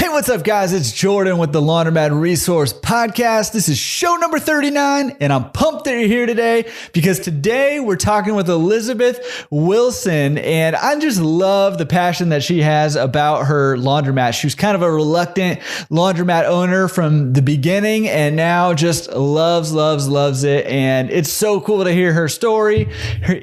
Hey, what's up, guys? It's Jordan with the Laundromat Resource Podcast. This is show number 39, and I'm pumped that you're here today because today we're talking with Elizabeth Wilson, and I just love the passion that she has about her laundromat. She was kind of a reluctant laundromat owner from the beginning, and now just loves it. And it's so cool to hear her story,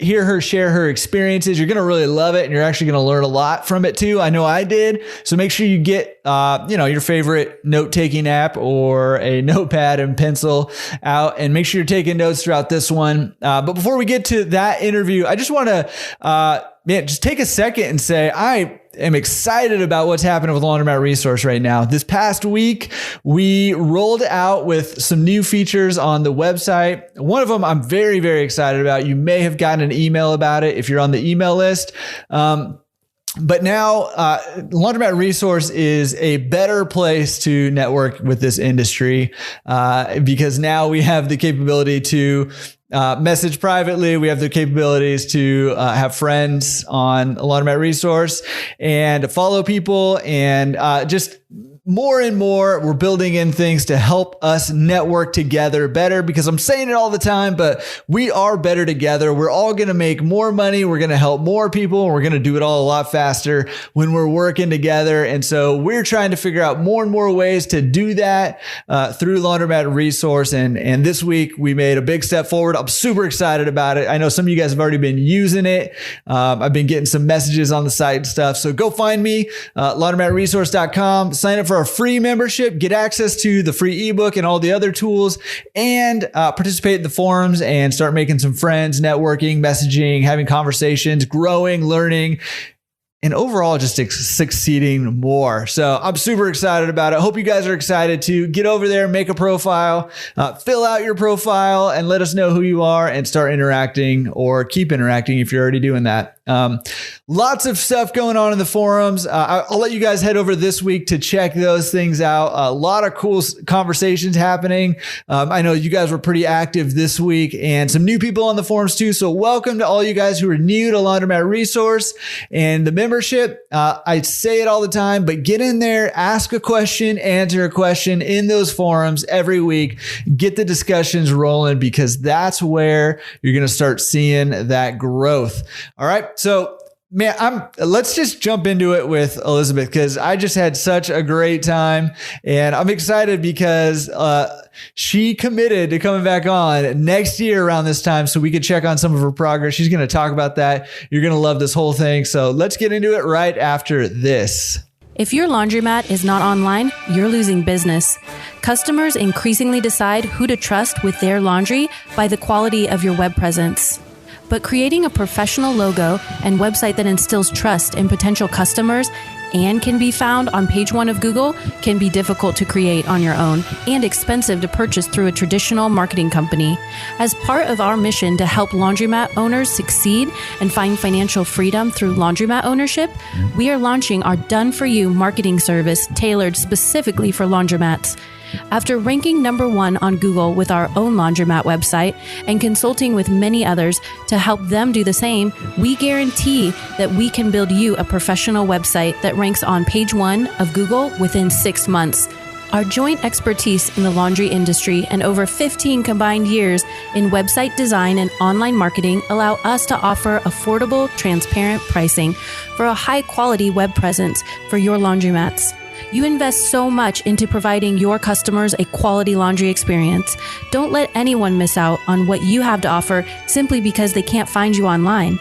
hear her share her experiences. You're going to really love it, and you're actually going to learn a lot from it too. I know I did. So make sure you get your favorite note-taking app or a notepad and pencil out, and make sure you're taking notes throughout this one. But before we get to that interview, I just want to just take a second and say I am excited about what's happening with Laundromat Resource right now. This past week, we rolled out with some new features on the website. One of them I'm very, very excited about. You may have gotten an email about it if you're on the email list. But now Laundromat Resource is a better place to network with this industry because now we have the capability to message privately. We have the capabilities to have friends on Laundromat Resource and follow people, and just more and more, we're building in things to help us network together better, because I'm saying it all the time, but we are better together. We're all going to make more money. We're going to help more people. And we're going to do it all a lot faster when we're working together. And so we're trying to figure out more and more ways to do that through Laundromat Resource. And this week we made a big step forward. I'm super excited about it. I know some of you guys have already been using it. I've been getting some messages on the site and stuff. So go find me, laundromatresource.com, sign up for our free membership, get access to the free ebook and all the other tools, and participate in the forums and start making some friends, networking, messaging, having conversations, growing, learning, and overall just succeeding more. So I'm super excited about it. Hope you guys are excited to get over there, make a profile, fill out your profile, and let us know who you are and start interacting, or keep interacting if you're already doing that. Lots of stuff going on in the forums. I'll let you guys head over this week to check those things out. A lot of cool conversations happening. I know you guys were pretty active this week, and some new people on the forums too. So welcome to all you guys who are new to Laundromat Resource and the membership. I say it all the time, but get in there, ask a question, answer a question in those forums every week. Get the discussions rolling, because that's where you're going to start seeing that growth. All right. So, man, let's just jump into it with Elizabeth, because I just had such a great time, and I'm excited because she committed to coming back on next year around this time so we could check on some of her progress. She's going to talk about that. You're going to love this whole thing. So let's get into it right after this. If your laundromat is not online, you're losing business. Customers increasingly decide who to trust with their laundry by the quality of your web presence. But creating a professional logo and website that instills trust in potential customers and can be found on page 1 of Google can be difficult to create on your own and expensive to purchase through a traditional marketing company. As part of our mission to help laundromat owners succeed and find financial freedom through laundromat ownership, we are launching our done-for-you marketing service tailored specifically for laundromats. After ranking number 1 on Google with our own laundromat website and consulting with many others to help them do the same, we guarantee that we can build you a professional website that ranks on page 1 of Google within 6 months. Our joint expertise in the laundry industry and over 15 combined years in website design and online marketing allow us to offer affordable, transparent pricing for a high-quality web presence for your laundromats. You invest so much into providing your customers a quality laundry experience. Don't let anyone miss out on what you have to offer simply because they can't find you online.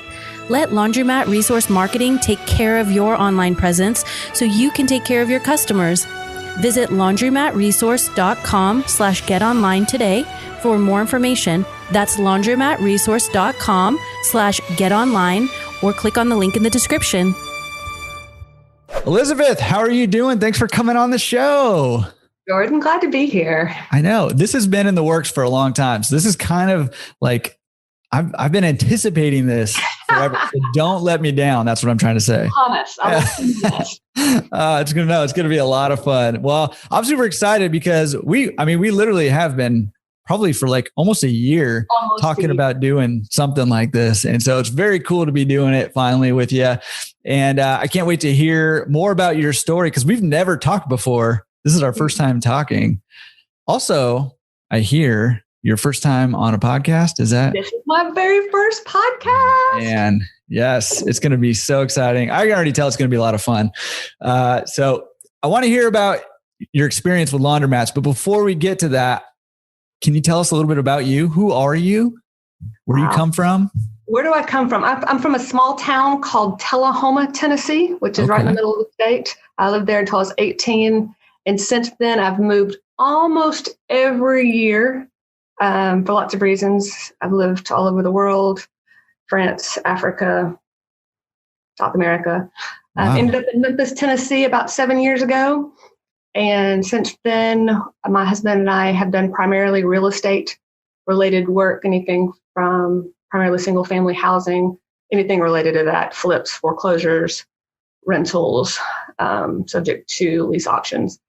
Let Laundromat Resource Marketing take care of your online presence so you can take care of your customers. Visit laundromatresource.com/getonline today for more information. That's laundromatresource.com/getonline, or click on the link in the description. Elizabeth, how are you doing? Thanks for coming on the show. Jordan, glad to be here. I know this has been in the works for a long time. So this is kind of like, I've been anticipating this forever. So don't let me down. That's what I'm trying to say. Promise. It's going to be a lot of fun. Well, I'm super excited because we literally have been probably for like almost a year talking about doing something like this. And so it's very cool to be doing it finally with you. And I can't wait to hear more about your story because we've never talked before. This is our first time talking. Also, I hear your first time on a podcast. Is that? This is my very first podcast. And yes, it's going to be so exciting. I can already tell it's going to be a lot of fun. So I want to hear about your experience with laundromats. But before we get to that, can you tell us a little bit about you? Who are you? Where do you come from? Where do I come from? I'm from a small town called Tullahoma, Tennessee, which is right in the middle of the state. I lived there until I was 18. And since then, I've moved almost every year for lots of reasons. I've lived all over the world, France, Africa, South America. I ended up in Memphis, Tennessee about 7 years ago. And since then, my husband and I have done primarily real estate related work, anything from primarily single family housing, anything related to that, flips, foreclosures, rentals, subject to lease options.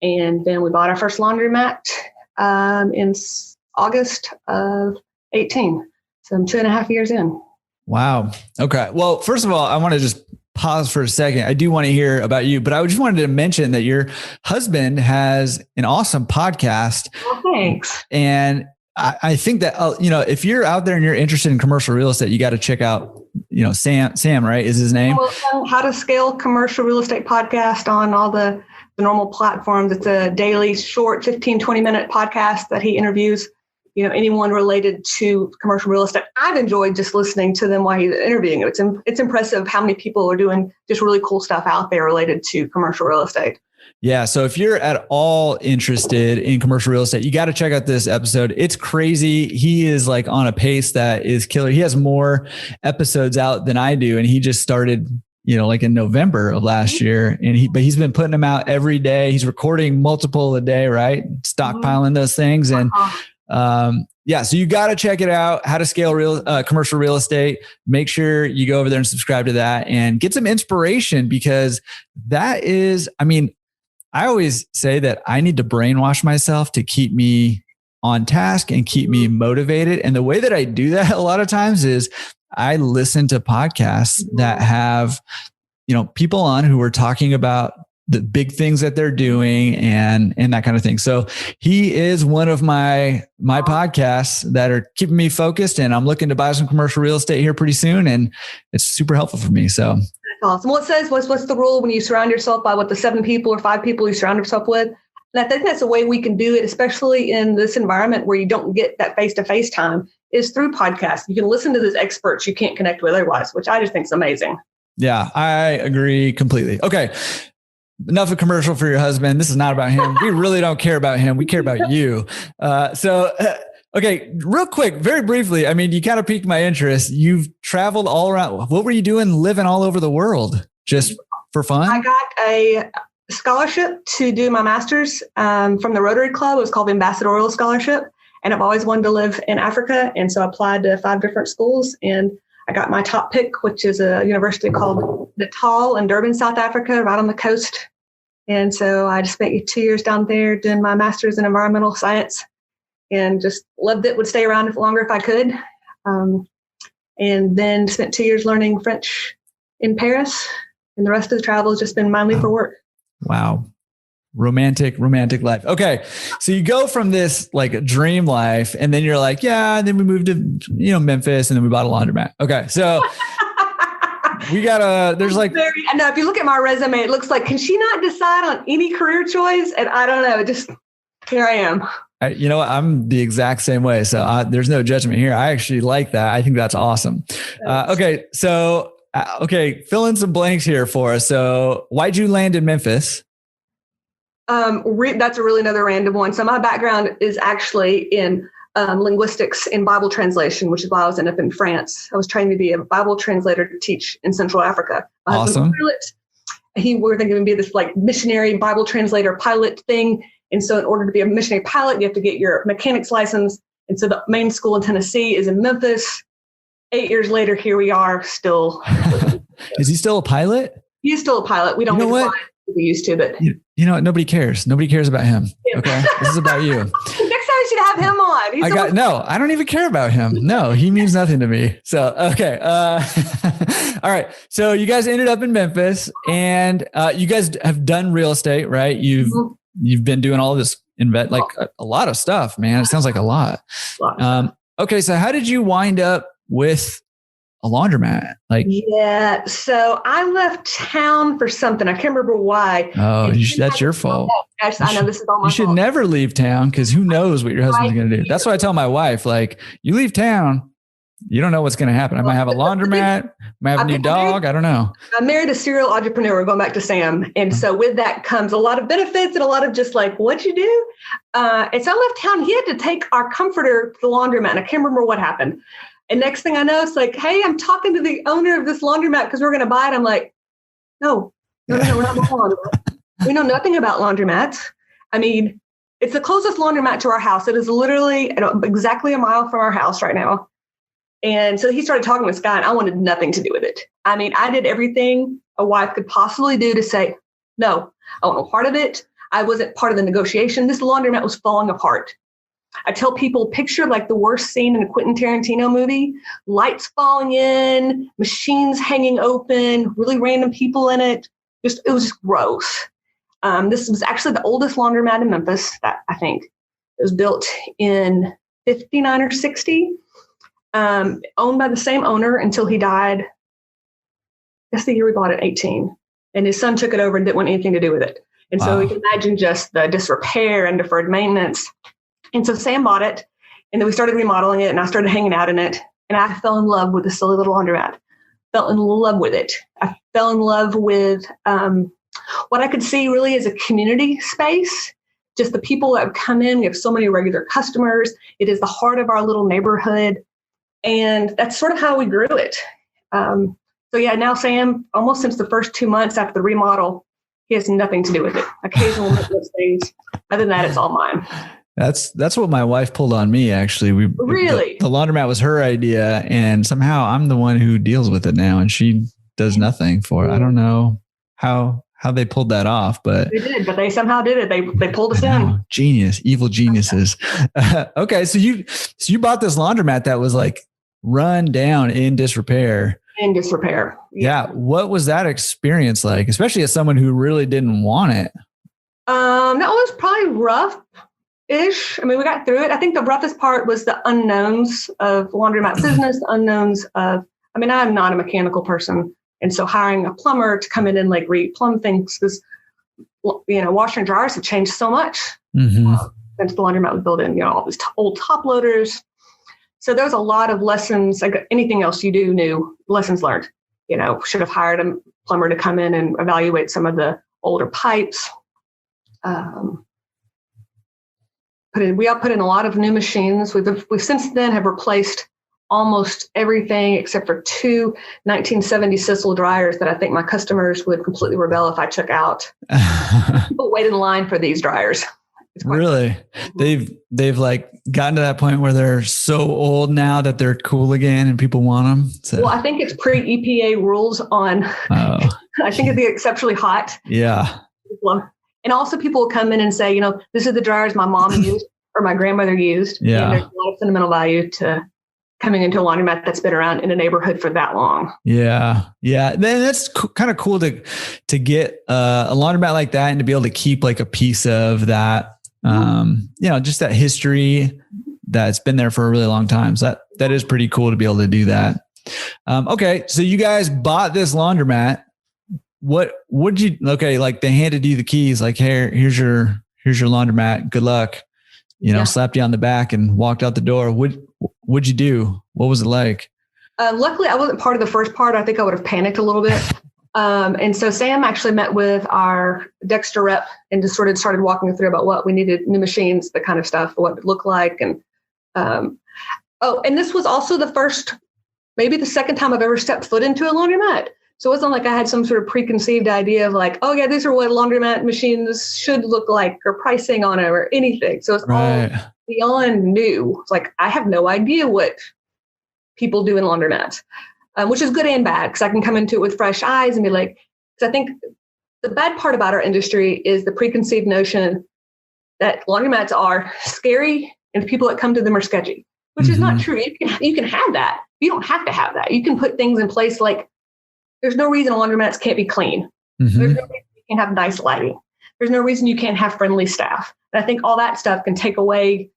And then we bought our first laundromat in August of 18. So I'm 2.5 years in. Wow. Okay. Well, first of all, I want to just pause for a second. I do want to hear about you, but I just wanted to mention that your husband has an awesome podcast. Well, thanks. And I think that, if you're out there and you're interested in commercial real estate, you got to check out, Sam, right? Is his name? How to Scale Commercial Real Estate podcast on all the normal platforms. It's a daily short 15, 20-minute podcast that he interviews, anyone related to commercial real estate. I've enjoyed just listening to them while he's interviewing. It's impressive how many people are doing just really cool stuff out there related to commercial real estate. Yeah. So if you're at all interested in commercial real estate, you got to check out this episode. It's crazy. He is like on a pace that is killer. He has more episodes out than I do. And he just started, like in November of last year. And he's been putting them out every day. He's recording multiple a day, right? Stockpiling those things. And, so you got to check it out. How to Scale commercial real estate. Make sure you go over there and subscribe to that and get some inspiration because that is, I always say that I need to brainwash myself to keep me on task and keep me motivated. And the way that I do that a lot of times is I listen to podcasts that have, people on who are talking about the big things that they're doing and that kind of thing. So he is one of my podcasts that are keeping me focused, and I'm looking to buy some commercial real estate here pretty soon. And it's super helpful for me. So awesome. Well, it says, what's the rule when you surround yourself by the 7 people or 5 people you surround yourself with? And I think that's the way we can do it, especially in this environment where you don't get that face-to-face time, is through podcasts. You can listen to those experts you can't connect with otherwise, which I just think is amazing. Yeah, I agree completely. Okay. Enough of commercial for your husband. This is not about him. We really don't care about him. We care about you. Okay, real quick, very briefly. You kind of piqued my interest. You've traveled all around. What were you doing living all over the world just for fun? I got a scholarship to do my master's from the Rotary Club. It was called the Ambassadorial Scholarship. And I've always wanted to live in Africa. And so I applied to 5 different schools. And I got my top pick, which is a university called Natal in Durban, South Africa, right on the coast. And so I just spent 2 years down there doing my master's in environmental science and just loved it, would stay around longer if I could. And then spent 2 years learning French in Paris. And the rest of the travel has just been mainly for work. Wow. Romantic life. Okay. So you go from this like dream life and then you're like, and then we moved to, Memphis and then we bought a laundromat. Okay. So there's like, I know if you look at my resume, it looks like, can she not decide on any career choice? And I don't know, just here I am. I'm the exact same way. So there's no judgment here. I actually like that. I think that's awesome. Okay. So, fill in some blanks here for us. So why'd you land in Memphis? That's a really another random one. So my background is actually in linguistics and Bible translation, which is why I was ended up in France. I was trained to be a Bible translator to teach in Central Africa. Awesome. We're thinking to be this like missionary Bible translator pilot thing. And so in order to be a missionary pilot, you have to get your mechanics license. And so the main school in Tennessee is in Memphis. 8 years later, here we are still. Is he still a pilot? He's still a pilot. We don't get to fly as we used to, but you know what? Nobody cares. Nobody cares about him. Yeah. Okay. This is about you. Next time we should have him on. No, I don't even care about him. No, he means nothing to me. So, okay. All right. So you guys ended up in Memphis and you guys have done real estate, right? You've been doing all this like a lot of stuff, man. It sounds like a lot. Okay. So how did you wind up with a laundromat? Yeah. So I left town for something. I can't remember why. Oh, that's your fault. I know this is all my fault. You should never leave town because who knows what your husband's going to do. That's why I tell my wife, you leave town, you don't know what's going to happen. I might have a laundromat, might have a new dog. I don't know. I married a serial entrepreneur, going back to Sam. And so with that comes a lot of benefits and a lot of just what'd you do? And so I left town. He had to take our comforter to the laundromat. And I can't remember what happened. And next thing I know, it's hey, I'm talking to the owner of this laundromat because we're going to buy it. I'm like, no, we're not buying a laundromat. We know nothing about laundromats. I mean, it's the closest laundromat to our house. It is literally exactly a mile from our house right now. And so he started talking to this guy and I wanted nothing to do with it. I mean, I did everything a wife could possibly do to say, no, I want no part of it. I wasn't part of the negotiation. This laundromat was falling apart. I tell people, picture the worst scene in a Quentin Tarantino movie, lights falling in, machines hanging open, really random people in it. It was just gross. This was actually the oldest laundromat in Memphis, I think. It was built in 59 or 60, owned by the same owner until he died. That's the year we bought it, 18. And his son took it over and didn't want anything to do with it. And so you can imagine just the disrepair and deferred maintenance. And so Sam bought it, and then we started remodeling it, and I started hanging out in it, and I fell in love with the silly little laundromat. Fell in love with it. I fell in love with what I could see really as a community space. Just the people that have come in. We have so many regular customers. It is the heart of our little neighborhood, and that's sort of how we grew it. So yeah, now Sam, almost since the first 2 months after the remodel, he has nothing to do with it. Occasionally we'll make those things. Other than that, it's all mine. That's what my wife pulled on me, actually. Really? The laundromat was her idea, and somehow I'm the one who deals with it now, and she does nothing for it. I don't know how they pulled that off, but they did. But they somehow did it. They pulled us in. Genius, evil geniuses. Okay, so you bought this laundromat that was run down in disrepair. In disrepair. Yeah. What was that experience like, especially as someone who really didn't want it? That was probably rough-ish. I mean, we got through it. I think the roughest part was the unknowns of laundromat business, the unknowns of, I'm not a mechanical person. And so hiring a plumber to come in and re-plumb things, because, washer and dryers have changed so much since the laundromat was built in, all these old top loaders. So there's a lot of lessons, like anything else you do new, lessons learned. Should have hired a plumber to come in and evaluate some of the older pipes. We all put in a lot of new machines. We've since then have replaced almost everything except for 2 1970 Sissel dryers that I think my customers would completely rebel if I took out. People wait in line for these dryers. Really? They've gotten to that point where they're so old now that they're cool again and people want them. So. Well, I think it's pre-EPA rules on, I think it'd be exceptionally hot. Yeah. And also people will come in and say, this is the dryers my mom used or my grandmother used. Yeah. And there's a lot of sentimental value to coming into a laundromat that's been around in a neighborhood for that long. Yeah. Yeah. Then that's kind of cool to get a laundromat like that and to be able to keep a piece of that. Just that history that's been there for a really long time. So that is pretty cool to be able to do that. Okay. So you guys bought this laundromat. What would you, they handed you the keys, here's your laundromat. Good luck. Slapped you on the back and walked out the door. What'd you do? What was it like? Luckily I wasn't part of the first part. I think I would have panicked a little bit. And so Sam actually met with our Dexter rep and just started walking through about what we needed, new machines, the kind of stuff, what it looked like. And, and this was also maybe the second time I've ever stepped foot into a laundromat. So it wasn't like I had some sort of preconceived idea of these are what laundromat machines should look like or pricing on it or anything. So it's all beyond new. It's I have no idea what people do in laundromats. Which is good and bad, because I can come into it with fresh eyes and be because I think the bad part about our industry is the preconceived notion that laundromats are scary, and the people that come to them are sketchy, which is not true. You can have that. You don't have to have that. You can put things in place like there's no reason laundromats can't be clean. There's no reason you can't have nice lighting. There's no reason you can't have friendly staff. And I think all that stuff can take away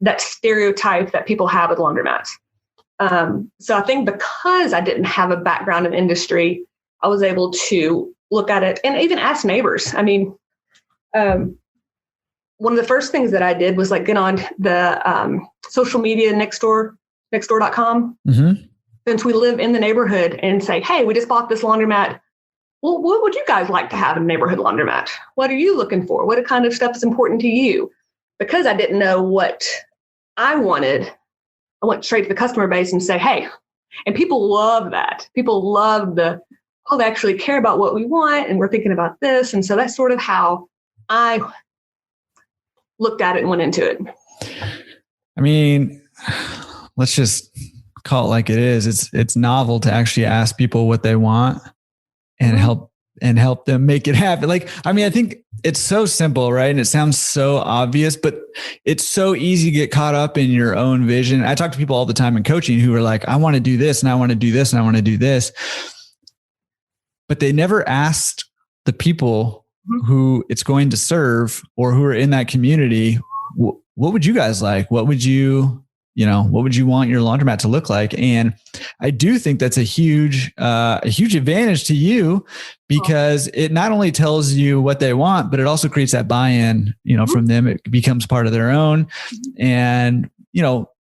that stereotype that people have with laundromats. So I think because I didn't have a background in industry, I was able to look at it and even ask neighbors. I mean, one of the first things that I did was like get on the social media nextdoor.com. Since we live in the neighborhood, and say, hey, we just bought this laundromat. Well, what would you guys like to have in a neighborhood laundromat? What are you looking for? What kind of stuff is important to you? Because I didn't know what I wanted, I went straight to the customer base and say, hey, and people love that. People love they actually care about what we want, and we're thinking about this. And so that's sort of how I looked at it and went into it. I mean, let's just call it like it is. It's novel to actually ask people what they want and help them make it happen. Like, I mean, I think it's so simple, right? And it sounds so obvious, but it's so easy to get caught up in your own vision. I talk to people all the time in coaching who are like, I want to do this and I want to do this and I want to do this. But they never asked the people who it's going to serve or who are in that community, what would you guys like? What would you want your laundromat to look like? And I do think that's a huge advantage to you, because it not only tells you what they want, but it also creates that buy-in, from them. It becomes part of their own. And,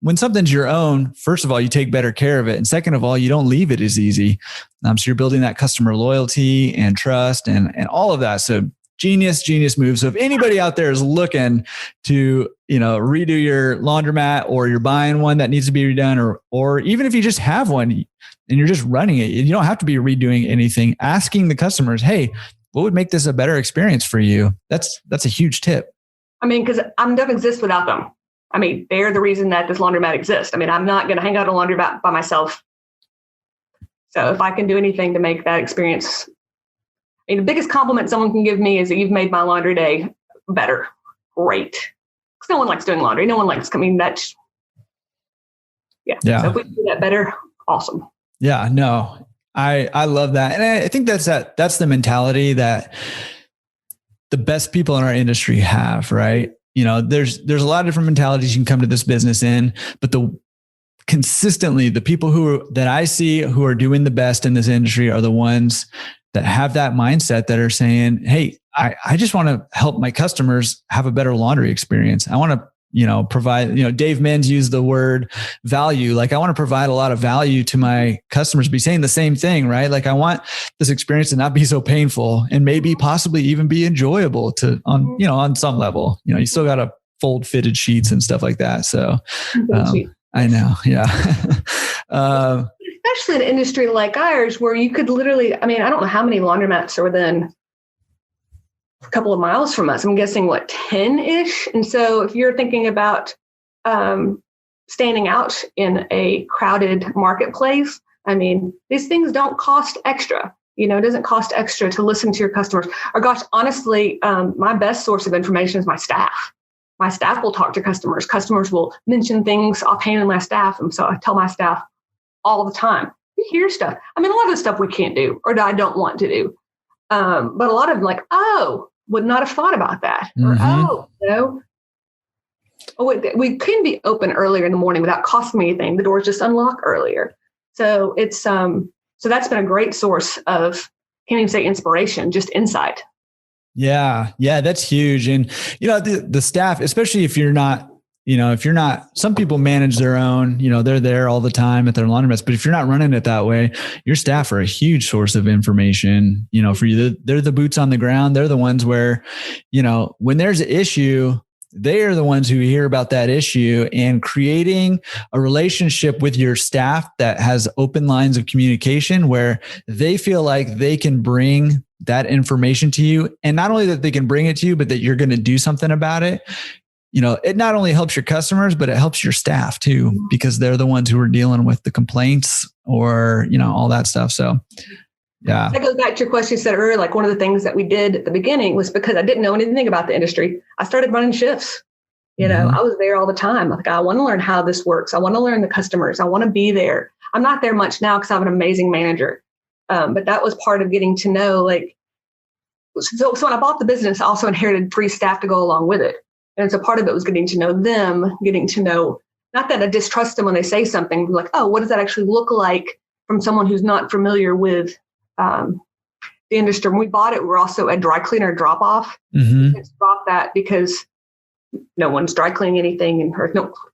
when something's your own, first of all, you take better care of it. And second of all, you don't leave it as easy. So you're building that customer loyalty and trust and all of that. So genius move. So if anybody out there is looking to, redo your laundromat, or you're buying one that needs to be redone, or even if you just have one and you're just running it, you don't have to be redoing anything. Asking the customers, hey, what would make this a better experience for you? That's a huge tip. I mean, because I don't exist without them. I mean, they're the reason that this laundromat exists. I mean, I'm not going to hang out at a laundromat by myself. So if I can do anything to make that experience, I mean, the biggest compliment someone can give me is that you've made my laundry day better. Great. Because no one likes doing laundry. No one likes, that's, yeah. So if we can do that better, awesome. Yeah, no, I love that. And I think that's the mentality that the best people in our industry have, right? There's a lot of different mentalities you can come to this business in, but consistently the people that I see who are doing the best in this industry are the ones that have that mindset, that are saying, hey, I just want to help my customers have a better laundry experience. I want to, provide, Dave Menz used the word value. Like, I want to provide a lot of value to my customers, be saying the same thing, right? Like, I want this experience to not be so painful and maybe possibly even be enjoyable on some level. You still got to fold fitted sheets and stuff like that. So I know. Yeah. Especially in an industry like ours, where you could literally, I mean, I don't know how many laundromats are within a couple of miles from us. I'm guessing 10-ish. And so if you're thinking about standing out in a crowded marketplace, I mean, these things don't cost extra. It doesn't cost extra to listen to your customers. Or gosh, honestly, my best source of information is my staff. My staff will talk to customers. Customers will mention things offhand in my staff. And so I tell my staff all the time, you hear stuff. I mean, a lot of the stuff we can't do or that I don't want to do. But a lot of them would not have thought about that. Or, we couldn't be open earlier in the morning without costing me anything. The doors just unlock earlier. So it's, so that's been a great source of, can't even say inspiration, just insight. Yeah. That's huge. And, the staff, especially if you're not, some people manage their own, they're there all the time at their laundromats, but if you're not running it that way, your staff are a huge source of information, for you. They're the boots on the ground. They're the ones where, when there's an issue, they are the ones who hear about that issue, and creating a relationship with your staff that has open lines of communication where they feel like they can bring that information to you. And not only that they can bring it to you, but that you're going to do something about it. It not only helps your customers, but it helps your staff too, because they're the ones who are dealing with the complaints or, all that stuff. So, yeah. That goes back to your question you said earlier. One of the things that we did at the beginning was because I didn't know anything about the industry. I started running shifts. I was there all the time. Like, I want to learn how this works. I want to learn the customers. I want to be there. I'm not there much now because I have an amazing manager. But that was part of getting to know, like, so when I bought the business, I also inherited 3 staff to go along with it. And so part of it was getting to know them, getting to know, not that I distrust them when they say something, like, oh, what does that actually look like from someone who's not familiar with the industry. When we bought it, we're also a dry cleaner drop off. Let's drop that because no one's dry cleaning anything, and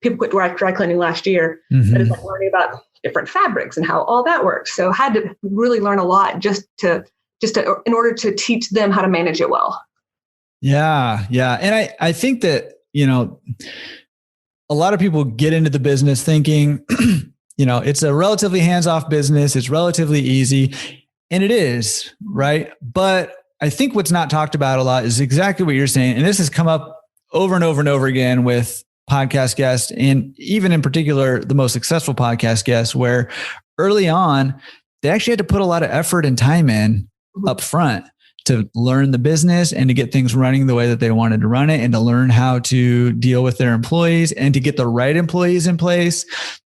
people quit dry cleaning last year. But it's like learning about different fabrics and how all that works. So I had to really learn a lot just to in order to teach them how to manage it well. Yeah. And I think that, a lot of people get into the business thinking, it's a relatively hands-off business. It's relatively easy, and it is, right? But I think what's not talked about a lot is exactly what you're saying. And this has come up over and over and over again with podcast guests, and even in particular, the most successful podcast guests, where early on, they actually had to put a lot of effort and time in up front to learn the business and to get things running the way that they wanted to run it, and to learn how to deal with their employees and to get the right employees in place.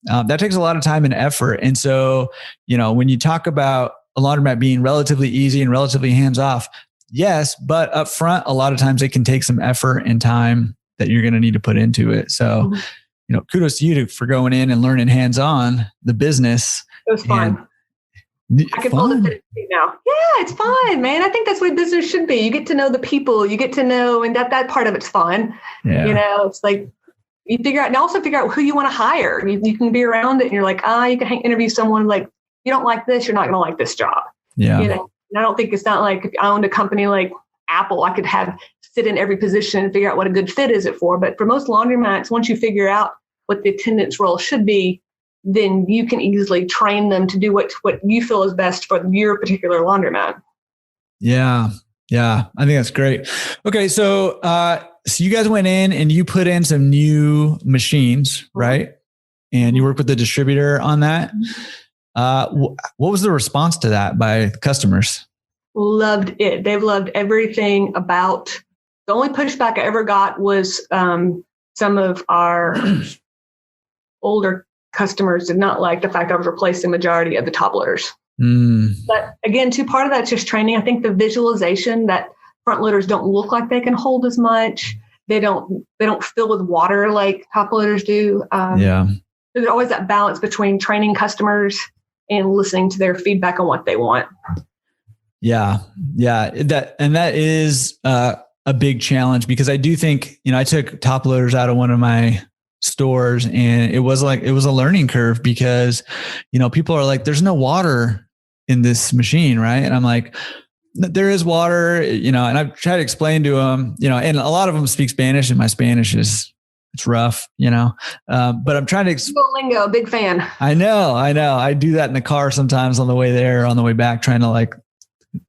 That takes a lot of time and effort. And so, when you talk about a laundromat being relatively easy and relatively hands-off, yes, but up front, a lot of times it can take some effort and time that you're going to need to put into it. So, kudos to you for going in and learning hands-on the business. It was fun. I can pull the now. Yeah, it's fun, man. I think that's what business should be. You get to know the people, you get to know, and that part of it's fun. Yeah. It's like you figure out, and also figure out who you want to hire. You can be around it, and you're like, you can interview someone like, you don't like this, you're not going to like this job. Yeah. And I don't think it's not like if I owned a company like Apple, I could sit in every position and figure out what a good fit is it for. But for most laundromats, once you figure out what the attendant's role should be, then you can easily train them to do what you feel is best for your particular laundromat. Yeah. I think that's great. Okay. So you guys went in and you put in some new machines, right? And you work with the distributor on that. What was the response to that by customers? Loved it. They've loved everything about. The only pushback I ever got was some of our older customers did not like the fact I was replacing the majority of the top loaders. But again, part of that's just training. I think the visualization that front loaders don't look like they can hold as much. They don't fill with water like top loaders do. There's always that balance between training customers and listening to their feedback on what they want. Yeah. That is a big challenge, because I do think, I took top loaders out of one of my stores, and it was a learning curve, because, people are like, there's no water in this machine. Right. And I'm like, there is water, and I've tried to explain to them, and a lot of them speak Spanish, and my Spanish it's rough, but I'm trying to Lingo, big fan. I know. I do that in the car sometimes on the way there, on the way back, trying to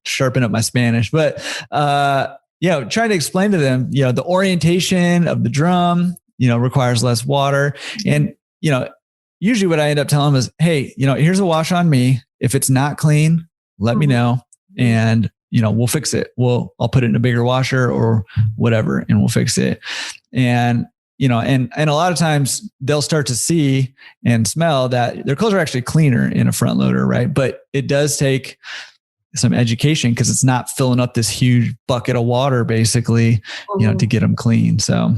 sharpen up my Spanish, but, trying to explain to them, the orientation of the drum, requires less water. And, usually what I end up telling them is, hey, here's a wash on me. If it's not clean, let me know, and, we'll fix it. I'll put it in a bigger washer or whatever, and we'll fix it. And, and a lot of times they'll start to see and smell that their clothes are actually cleaner in a front loader. Right. But it does take some education, because it's not filling up this huge bucket of water, basically, to get them clean. So,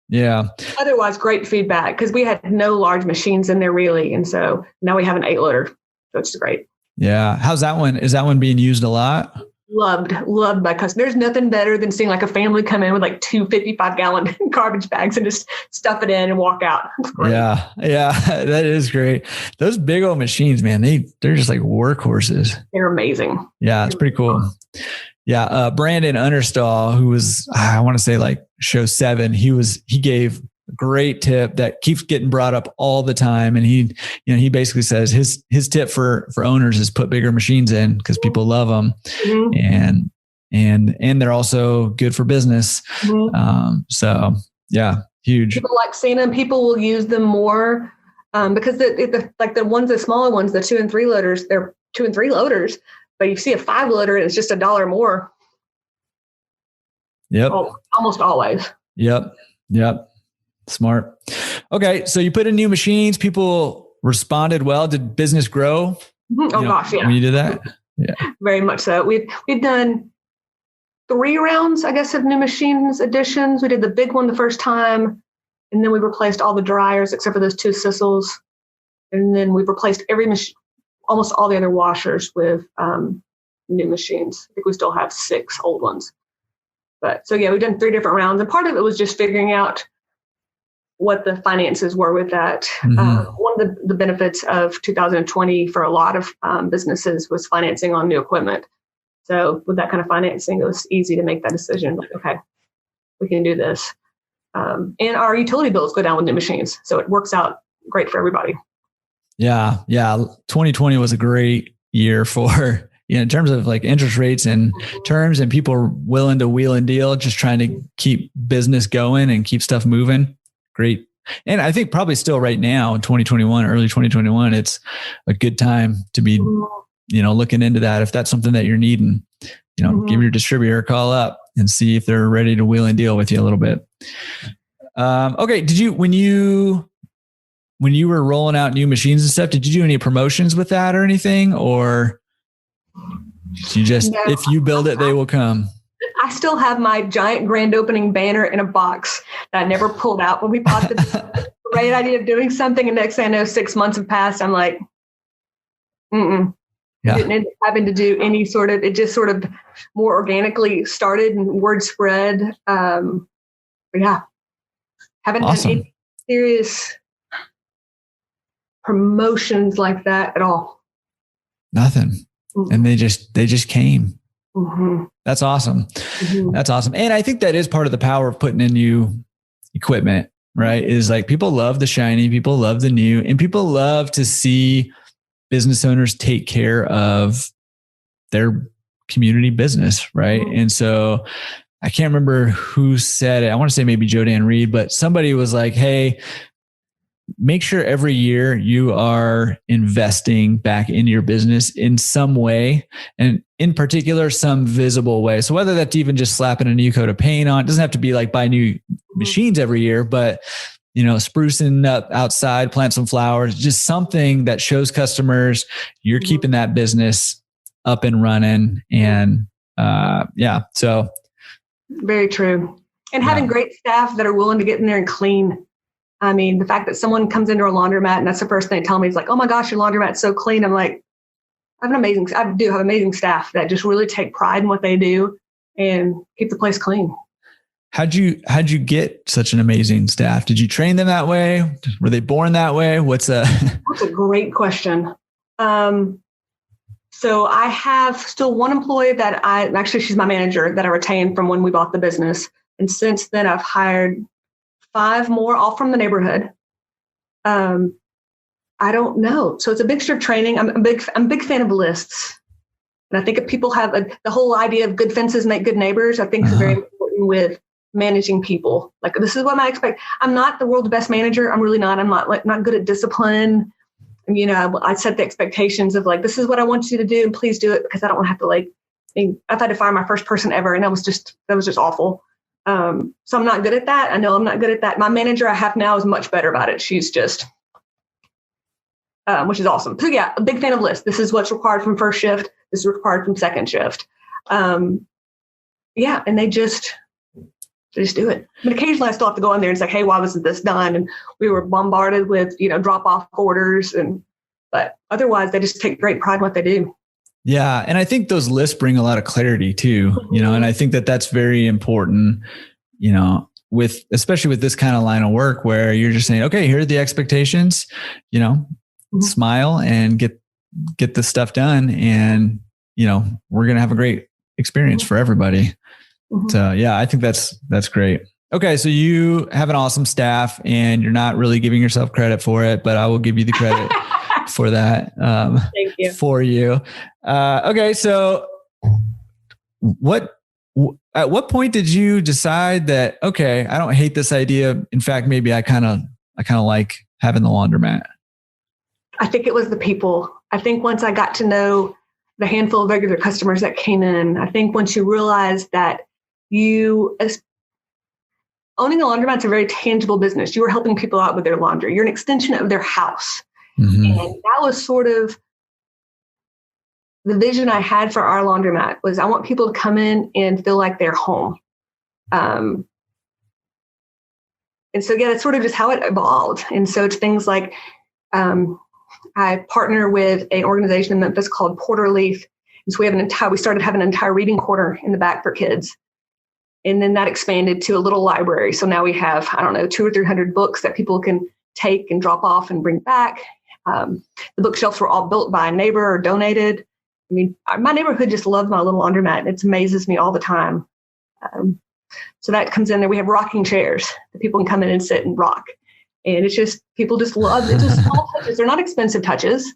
yeah. Otherwise, great feedback, because we had no large machines in there really. And so now we have an 8-loader. So it's great. Yeah. How's that one? Is that one being used a lot? Loved by customers. There's nothing better than seeing a family come in with 2 55-gallon garbage bags and just stuff it in and walk out. Yeah. That is great. Those big old machines, man, they're just like workhorses. They're amazing. Yeah. It's pretty cool. Yeah. Brandon Understall, who was, I want to say show 7, he gave a great tip that keeps getting brought up all the time. And he basically says his tip for owners is put bigger machines in, because people love them, and they're also good for business. So yeah, huge. People like seeing them. People will use them more because the smaller ones, the 2 and 3 loaders, they're 2 and 3 loaders. But you see a 5-loader and it's just $1 more. Yep. Almost always. Yep. Smart. Okay. So you put in new machines, people responded well. Did business grow? Oh gosh, yeah. When you did that? Yeah. Very much so. We've done 3 rounds, I guess, of new machines additions. We did the big one the first time, and then we replaced all the dryers except for those 2 Sissels. And then we've replaced almost all the other washers with new machines. I think we still have 6 old ones. But so yeah, we've done 3 different rounds, and part of it was just figuring out what the finances were with that. One of the benefits of 2020 for a lot of businesses was financing on new equipment. So with that kind of financing, it was easy to make that decision. Like, okay, we can do this. And our utility bills go down with new machines. So it works out great for everybody. Yeah. 2020 was a great year for, in terms of like interest rates and terms, and people are willing to wheel and deal, just trying to keep business going and keep stuff moving. Great. And I think probably still right now in 2021, early 2021, it's a good time to be, looking into that. If that's something that you're needing, give your distributor a call up and see if they're ready to wheel and deal with you a little bit. Okay. Did you, when you were rolling out new machines and stuff, did you do any promotions with that or anything? Or you just, if you build it, they will come? I still have my giant grand opening banner in a box that I never pulled out when we bought the great idea of doing something. And next thing I know, 6 months have passed. I'm like, Yeah. Didn't end up having to do any sort of, it just sort of more organically started and word spread. Haven't done any serious promotions like that at all. Nothing. And they just came. That's awesome. That's awesome. And I think that is part of the power of putting in new equipment, right? Is like people love the shiny, people love the new, and people love to see business owners take care of their community business, right? And so I can't remember who said it. I want to say maybe Joe Dan Reed, but somebody was like, hey, make sure every year you are investing back into your business in some way, and in particular, some visible way. So whether that's even just slapping a new coat of paint on, it doesn't have to be like buy new machines every year, but sprucing up outside, plant some flowers, just something that shows customers you're keeping that business up and running. And so. Very true. And having great staff that are willing to get in there and clean. I mean, the fact that someone comes into a laundromat and that's the first thing they tell me is like, oh my gosh, your laundromat's so clean. I'm like, I do have amazing staff that just really take pride in what they do and keep the place clean. How'd you get such an amazing staff? Did you train them that way? Were they born that way? That's a great question. So I have still one employee that she's my manager that I retained from when we bought the business. And since then I've hired 5 more, all from the neighborhood. I don't know. So it's a mixture of training. I'm a big fan of lists. And I think if people have the whole idea of good fences make good neighbors, I think is very important with managing people. Like, this is what I expect. I'm not the world's best manager. I'm really not. I'm not good at discipline. And, I set the expectations of like, this is what I want you to do and please do it, because I don't want to have to I've had to fire my first person ever. And that was just awful. So I'm not good at that. I know I'm not good at that. My manager I have now is much better about it. She's just, which is awesome. So yeah, a big fan of lists. This is what's required from first shift. This is required from second shift. And they just do it. But occasionally I still have to go in there and say, hey, why wasn't this done? And we were bombarded with, drop off orders. But otherwise they just take great pride in what they do. Yeah. And I think those lists bring a lot of clarity too, and I think that that's very important, especially with this kind of line of work where you're just saying, okay, here are the expectations, smile and get the stuff done. And, we're going to have a great experience for everybody. So yeah, I think that's great. Okay. So you have an awesome staff and you're not really giving yourself credit for it, but I will give you the credit for that. Thank you. For you. Okay. So at what point did you decide that, okay, I don't hate this idea. In fact, maybe I kind of like having the laundromat? I think it was the people. I think once I got to know the handful of regular customers that came in, I think once you realize that owning a laundromat's a very tangible business. You are helping people out with their laundry. You're an extension of their house. Mm-hmm. And that was sort of the vision I had for our laundromat was I want people to come in and feel like they're home. And so, yeah, that's sort of just how it evolved. And so it's things like I partner with an organization in Memphis called Porter Leaf. And so we started having an entire reading corner in the back for kids. And then that expanded to a little library. So now we have, 200 or 300 books that people can take and drop off and bring back. The bookshelves were all built by a neighbor or donated. I mean, my neighborhood just loves my little laundromat. It amazes me all the time. So that comes in there. We have rocking chairs that people can come in and sit and rock. And it's just, people just love it. It's just small touches. They're not expensive touches,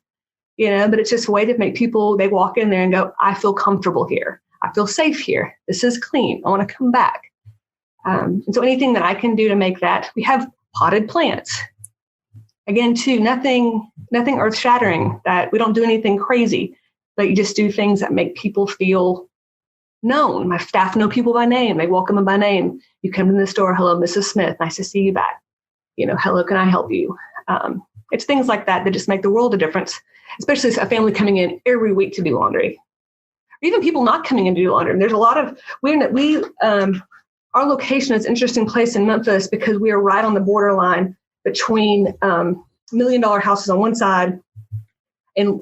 but it's just a way to make people, they walk in there and go, I feel comfortable here. I feel safe here. This is clean. I want to come back. And so anything that I can do to make that, we have potted plants. Again, too, nothing earth shattering, that we don't do anything crazy, but you just do things that make people feel known. My staff know people by name. They welcome them by name. You come in the store. Hello, Mrs. Smith. Nice to see you back. Hello, can I help you? It's things like that that just make the world a difference, especially a family coming in every week to do laundry. Or even people not coming in to do laundry. There's a lot of, our location is an interesting place in Memphis because we are right on the borderline between $1 million houses on one side and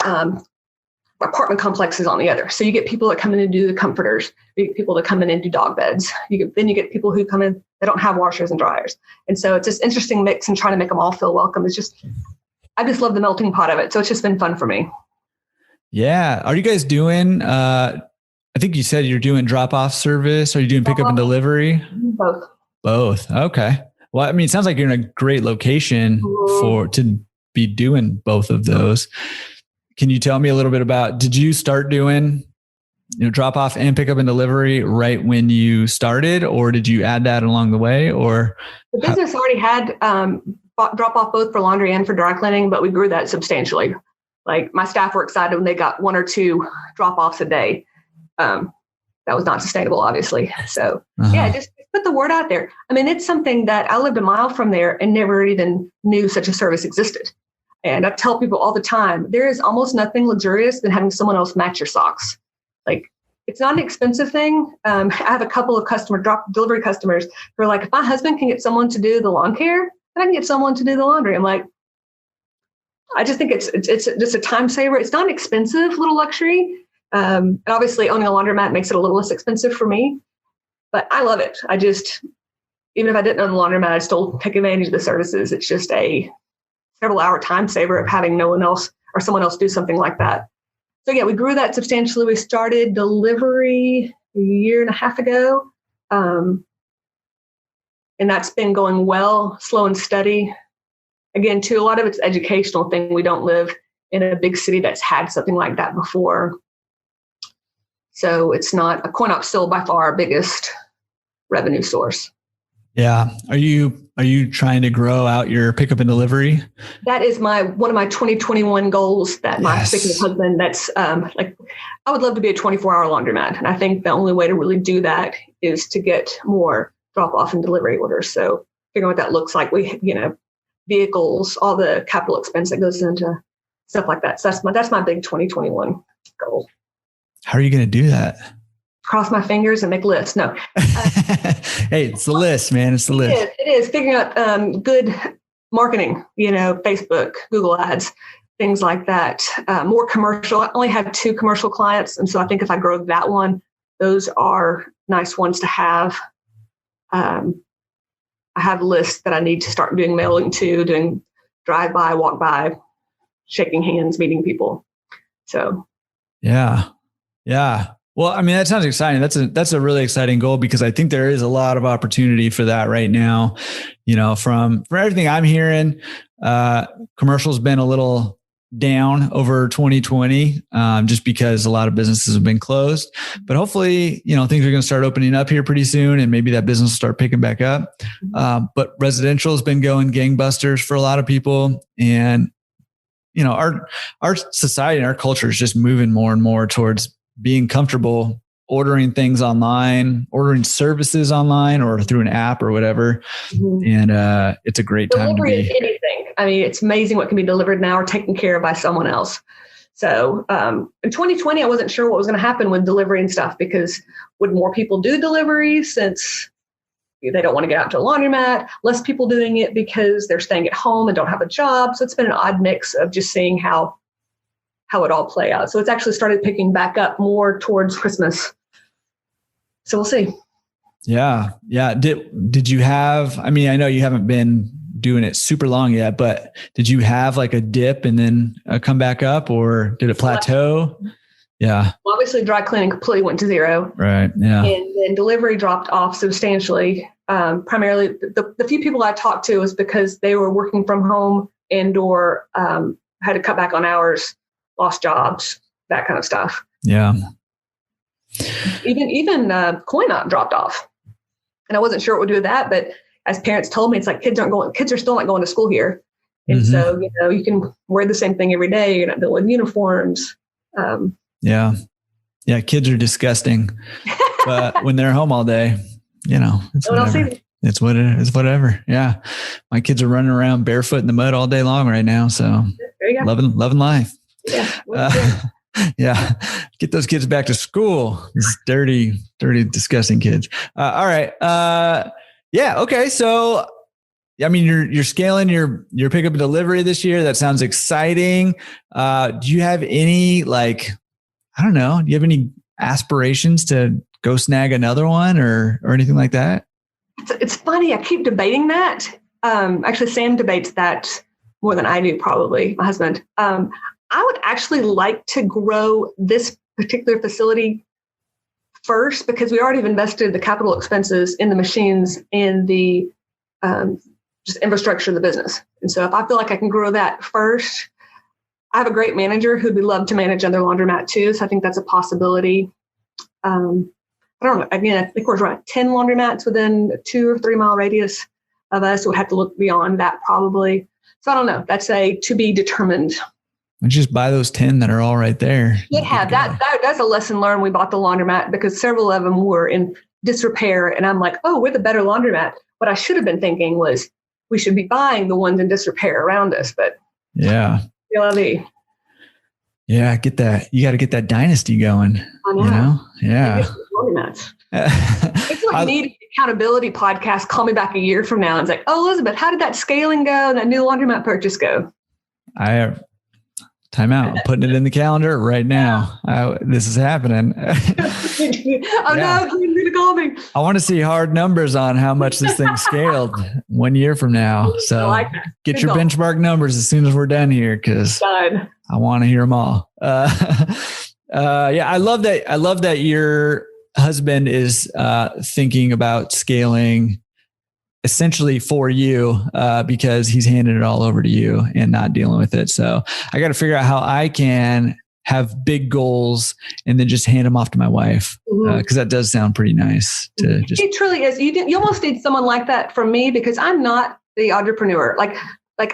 apartment complexes on the other. So you get people that come in and do the comforters. You get people that come in and do dog beds. Then you get people who come in that don't have washers and dryers. And so it's this interesting mix and trying to make them all feel welcome. I just love the melting pot of it. So it's just been fun for me. Yeah. Are you guys doing, I think you said you're doing drop-off service. Are you doing pickup and delivery? Both. Okay. Well, I mean, it sounds like you're in a great location to be doing both of those. Can you tell me a little bit about, did you start doing, drop off and pick up and delivery right when you started, or did you add that along the way? Or the business already had drop off both for laundry and for dry cleaning, but we grew that substantially. Like my staff were excited when they got 1 or 2 drop offs a day. That was not sustainable, obviously. So yeah, just put the word out there. I mean, it's something that I lived a mile from there and never even knew such a service existed. And I tell people all the time, there is almost nothing luxurious than having someone else match your socks. Like, it's not an expensive thing. I have a couple of delivery customers who are like, if my husband can get someone to do the lawn care, then I can get someone to do the laundry. I'm like, I just think it's just a time saver. It's not an expensive little luxury. And obviously owning a laundromat makes it a little less expensive for me, but I love it. Even if I didn't own the laundromat, I still take advantage of the services. It's just a several hour time saver of having no one else or someone else do something like that. So yeah, we grew that substantially. We started delivery a year and a half ago. And that's been going well, slow and steady. Again, too, a lot of it's educational thing. We don't live in a big city that's had something like that before. So it's not a coin op still by far our biggest revenue source. Yeah. Are you trying to grow out your pickup and delivery? That is one of my 2021 goals that my husband, that's I would love to be a 24-hour laundromat. And I think the only way to really do that is to get more drop off and delivery orders. So figuring what that looks like, vehicles, all the capital expense that goes into stuff like that. So that's my big 2021 goal. How are you going to do that? Cross my fingers and make lists. No. Hey, it's the list, man. It's the list. It is figuring out good marketing, Facebook, Google ads, things like that. More commercial. I only have 2 commercial clients. And so I think if I grow that one, those are nice ones to have. I have lists that I need to start doing mailing to, doing drive-by, walk-by, shaking hands, meeting people. So. Yeah. Well, I mean, that sounds exciting. That's a really exciting goal because I think there is a lot of opportunity for that right now. From everything I'm hearing, commercial's been a little down over 2020, just because a lot of businesses have been closed. But hopefully, things are going to start opening up here pretty soon, and maybe that business will start picking back up. But residential has been going gangbusters for a lot of people, and our society and our culture is just moving more and more towards being comfortable ordering things online, ordering services online or through an app or whatever. And it's a great time to be. Delivery of anything. I mean, it's amazing what can be delivered now or taken care of by someone else. So in 2020, I wasn't sure what was going to happen with delivery and stuff, because would more people do delivery since they don't want to get out to a laundromat, less people doing it because they're staying at home and don't have a job. So it's been an odd mix of just seeing how it all play out. So it's actually started picking back up more towards Christmas. So we'll see. Yeah. Yeah. Did you have, I mean, I know you haven't been doing it super long yet, but did you have like a dip and then come back up, or did it plateau? Yeah. Well, obviously dry cleaning completely went to zero. Right. Yeah. And then delivery dropped off substantially. Primarily the few people I talked to was because they were working from home and or had to cut back on hours, lost jobs, that kind of stuff. Yeah. Even coin-op dropped off. And I wasn't sure what would do with that, but as parents told me, it's like kids are still not going to school here. And so, you can wear the same thing every day. You're not dealing with uniforms. Yeah. Kids are disgusting, but when they're home all day, it's whatever. It's what it is, whatever. Yeah. My kids are running around barefoot in the mud all day long right now. So there you go. Loving life. Yeah. Yeah. Get those kids back to school. These dirty, disgusting kids. All right. Yeah. Okay. So, I mean, you're scaling your pickup and delivery this year. That sounds exciting. Do you have any, do you have any aspirations to go snag another one or anything like that? It's funny. I keep debating that. Actually, Sam debates that more than I do, probably, my husband. I would actually like to grow this particular facility first, because we already have invested the capital expenses in the machines and the just infrastructure of the business. And so if I feel like I can grow that first, I have a great manager who'd be love to manage another laundromat too. So I think that's a possibility. I don't know. Again, I think we're around 10 laundromats within a 2 or 3 mile radius of us. We'll have to look beyond that probably. So I don't know. That's a to be determined. And just buy those 10 that are all right there. Yeah, that's a lesson learned. We bought the laundromat because several of them were in disrepair. And I'm like, oh, we're the better laundromat. What I should have been thinking was we should be buying the ones in disrepair around us. But yeah. Yeah, get that. You got to get that dynasty going. I know. Yeah. It's like needing accountability podcast. Call me back a year from now and it's like, oh, Elizabeth, how did that scaling go and that new laundromat purchase go? Time out. I'm putting it in the calendar right now. This is happening. No, you're going to call me. I want to see hard numbers on how much this thing scaled 1 year from now. So get your benchmark numbers as soon as we're done here, because I want to hear them all. I love that. I love that your husband is thinking about scaling essentially for you, because he's handing it all over to you and not dealing with it. So I got to figure out how I can have big goals and then just hand them off to my wife. Cause that does sound pretty nice to just. It truly is. You almost need someone like that from me, because I'm not the entrepreneur. Like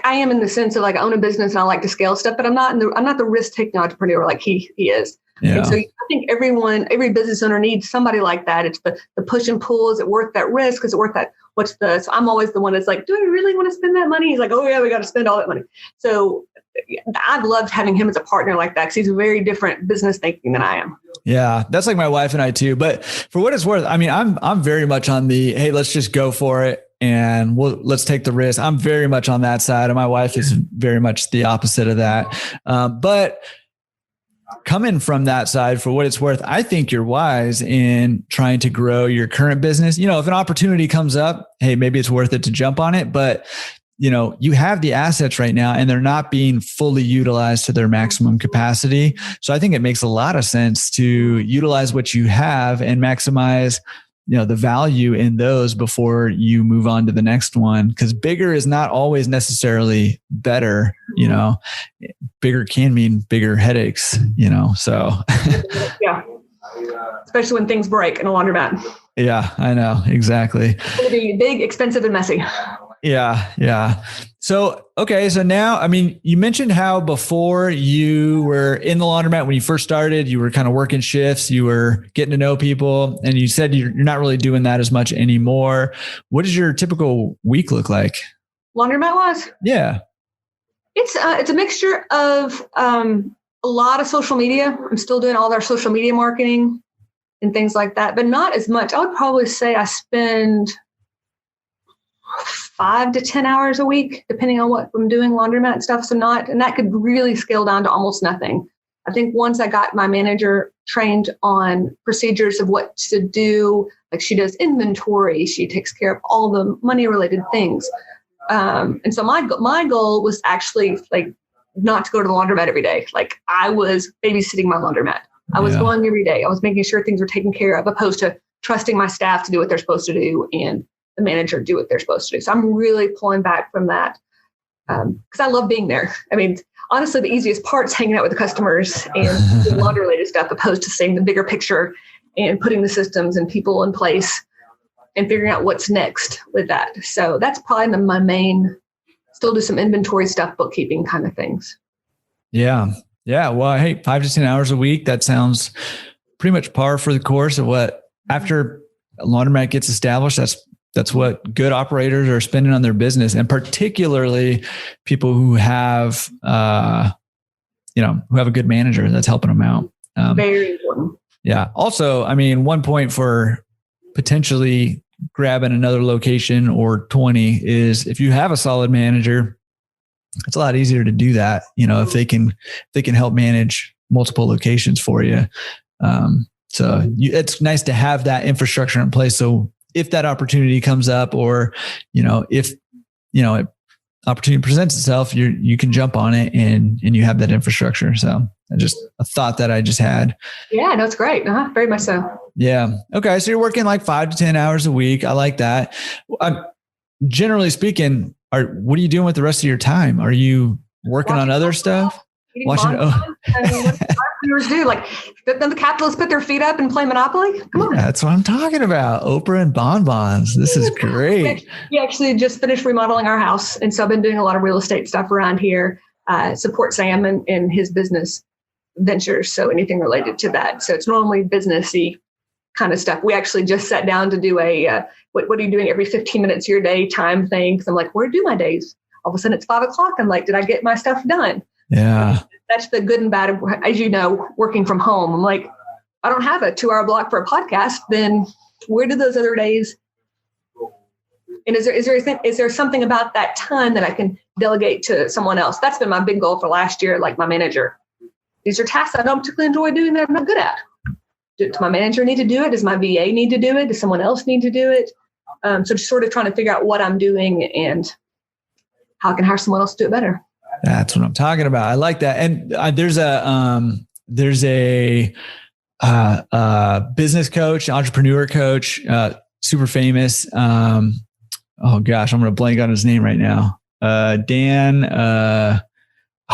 I am in the sense of I own a business and I like to scale stuff, but I'm not the risk taking entrepreneur like he is. Yeah. And so I think every business owner needs somebody like that. It's the push and pull. Is it worth that risk? Is it worth that? So I'm always the one that's like, do I really want to spend that money? He's like, oh yeah, we got to spend all that money. So I've loved having him as a partner like that, because he's very different business thinking than I am. Yeah, that's like my wife and I too. But for what it's worth, I mean, I'm very much on the, hey, let's just go for it and let's take the risk. I'm very much on that side, and my wife is very much the opposite of that. But coming from that side, for what it's worth, I think you're wise in trying to grow your current business. If an opportunity comes up, hey, maybe it's worth it to jump on it. But you have the assets right now and they're not being fully utilized to their maximum capacity. So I think it makes a lot of sense to utilize what you have and maximize, the value in those before you move on to the next one. Because bigger is not always necessarily better. Bigger can mean bigger headaches, so. Yeah. Especially when things break in a laundromat. Yeah, I know. Exactly. It's going to be big, expensive, and messy. Yeah. Yeah. So, okay. So now, I mean, you mentioned how before you were in the laundromat, when you first started, you were kind of working shifts, you were getting to know people, and you said you're not really doing that as much anymore. What does your typical week look like? Laundromat was? Yeah. It's a mixture of a lot of social media. I'm still doing all their social media marketing and things like that, but not as much. I would probably say I spend 5 to 10 hours a week, depending on what I'm doing, laundromat and stuff. And that could really scale down to almost nothing. I think once I got my manager trained on procedures of what to do, like she does inventory, she takes care of all the money related things. And so my goal was actually like not to go to the laundromat every day. Like I was babysitting my laundromat. I was going every day. I was making sure things were taken care of, opposed to trusting my staff to do what they're supposed to do and the manager do what they're supposed to do. So I'm really pulling back from that because I love being there. I mean, honestly, the easiest part is hanging out with the customers and doing laundry related stuff, opposed to seeing the bigger picture and putting the systems and people in place and figuring out what's next with that. So that's probably my main, still do some inventory stuff, bookkeeping kind of things. Yeah. Yeah. Well, hey, 5 to 10 hours a week. That sounds pretty much par for the course of what after a laundromat gets established, that's what good operators are spending on their business, and particularly people who have, who have a good manager that's helping them out. Very important. Yeah. Also, I mean, one point for potentially grabbing another location or 20 is if you have a solid manager, it's a lot easier to do that. If they can help manage multiple locations for you. It's nice to have that infrastructure in place. So if that opportunity comes up, or, if, opportunity presents itself, you can jump on it and you have that infrastructure. So a thought that I just had. Yeah, no, it's great. Very much so. Yeah. Okay. So you're working like 5 to 10 hours a week. I like that. Generally speaking, what are you doing with the rest of your time? Are you working on other stuff? Watching what entrepreneurs do, like then the capitalists put their feet up and play Monopoly. Come on, that's what I'm talking about. Oprah and bonbons. This is great. We actually just finished remodeling our house, and so I've been doing a lot of real estate stuff around here. Support Sam in his business ventures, so anything related to that. So it's normally businessy kind of stuff. We actually just sat down to do a what are you doing every 15 minutes of your day time thing. Because I'm like, where do my days? All of a sudden it's 5 o'clock. I'm like, did I get my stuff done? Yeah. That's the good and bad of, as you know, working from home. I'm like, I don't have a 2-hour block for a podcast. Then where do those other days? And is there something about that time that I can delegate to someone else? That's been my big goal for last year. Like my manager, these are tasks I don't particularly enjoy doing that I'm not good at. Does my manager need to do it? Does my VA need to do it? Does someone else need to do it? So just sort of trying to figure out what I'm doing and how I can hire someone else to do it better. That's what I'm talking about. I like that. And there's a business coach, entrepreneur coach, super famous. Oh gosh, I'm going to blank on his name right now. Dan.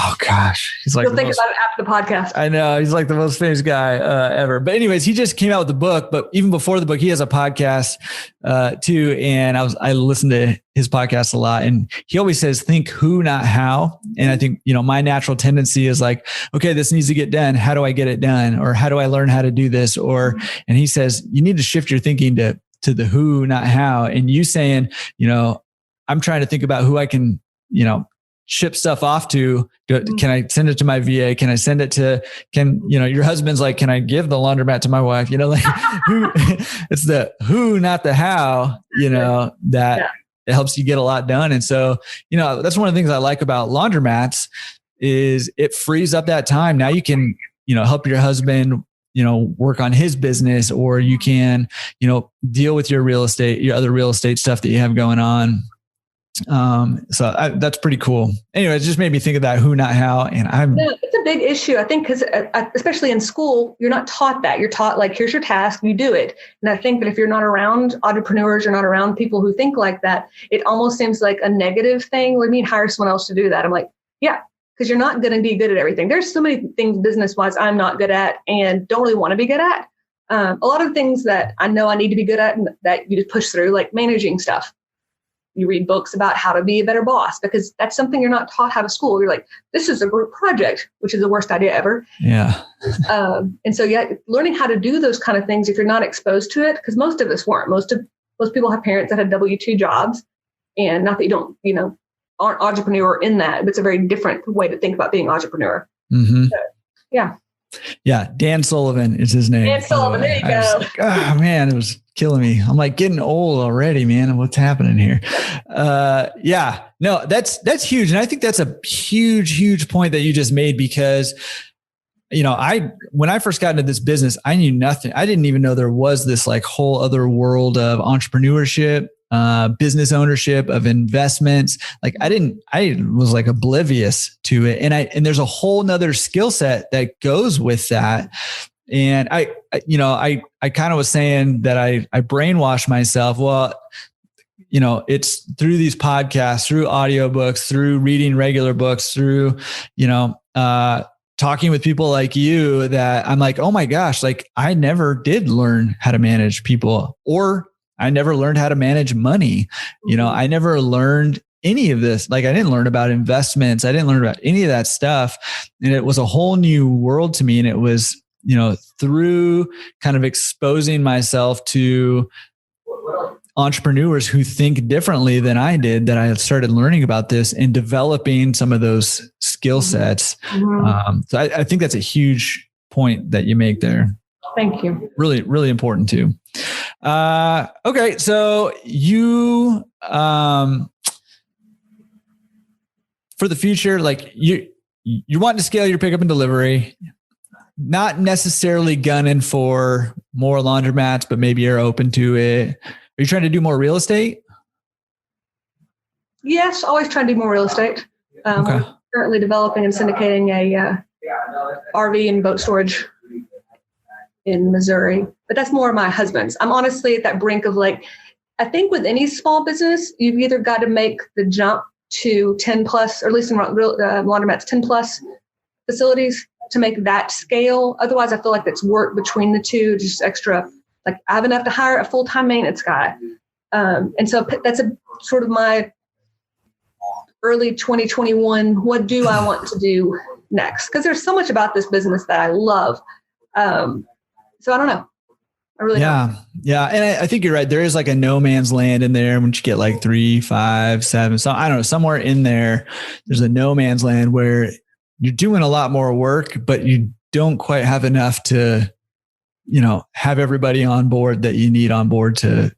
Oh gosh, he's like. You'll think about it after the podcast. I know, he's like the most famous guy ever. But anyways, he just came out with the book. But even before the book, he has a podcast too. And I listened to his podcast a lot. And he always says, "Think who, not how." And I think my natural tendency is like, okay, this needs to get done. How do I get it done? Or how do I learn how to do this? And he says you need to shift your thinking to the who, not how. And you saying, I'm trying to think about who I can, ship stuff off to. Can I send it to my VA? Can I send it to, your husband's like, can I give the laundromat to my wife? Like who, it's the who, not the how, that it helps you get a lot done. And so, that's one of the things I like about laundromats is it frees up that time. Now you can, help your husband, work on his business, or you can, deal with your other real estate stuff that you have going on. That's pretty cool. Anyway, it just made me think of that who, not how. And it's a big issue, I think, because especially in school, you're not taught that. You're taught like, here's your task, you do it. And I think that if you're not around entrepreneurs, you're not around people who think like that, it almost seems like a negative thing. What do you mean hire someone else to do that? I'm like, yeah, because you're not going to be good at everything. There's so many things business-wise I'm not good at and don't really want to be good at. A lot of things that I know I need to be good at and that you just push through, like managing stuff. You read books about how to be a better boss, because that's something you're not taught how to school. You're like, this is a group project, which is the worst idea ever. Yeah. And so, learning how to do those kind of things if you're not exposed to it, because most of us weren't. Most people have parents that had W-2 jobs, and not that you don't, aren't entrepreneur in that, but it's a very different way to think about being entrepreneur. Mm-hmm. So, yeah. Yeah. Dan Sullivan is his name. Dan Sullivan. There you go. Like, oh man, it was killing me. I'm like getting old already, man. What's happening here? Yeah, no, that's huge. And I think that's a huge point that you just made, because, when I first got into this business, I knew nothing. I didn't even know there was this like whole other world of entrepreneurship, business ownership, of investments. Like I was like oblivious to it. And there's a whole nother skill set that goes with that. And I kind of was saying that I brainwashed myself. Well, it's through these podcasts, through audiobooks, through reading regular books, through, talking with people like you, that I'm like, oh my gosh, like I never did learn how to manage people, or I never learned how to manage money. I never learned any of this. Like I didn't learn about investments. I didn't learn about any of that stuff. And it was a whole new world to me. And it was, through kind of exposing myself to entrepreneurs who think differently than I did, that I started learning about this and developing some of those skill sets. Mm-hmm. So I think that's a huge point that you make there. Thank you. Really, really important too. Okay. So you, for the future, like you're wanting to scale your pickup and delivery, not necessarily gunning for more laundromats, but maybe you're open to it. Are you trying to do more real estate? Yes, always trying to do more real estate. Okay. We're currently developing and syndicating a RV and boat storage in Missouri, but that's more my husband's. I'm honestly at that brink of like, I think with any small business, you've either got to make the jump to 10 plus, or at least in laundromats, 10 plus facilities to make that scale. Otherwise, I feel like that's work between the two, just extra. Like I have enough to hire a full-time maintenance guy. And so that's a sort of my early 2021, what do I want to do next? Because there's so much about this business that I love. So I don't know. I really don't. Yeah. And I think you're right. There is like a no man's land in there. Once you get like 3, 5, 7, so I don't know, somewhere in there, there's a no man's land where you're doing a lot more work, but you don't quite have enough to, have everybody on board that you need on board to.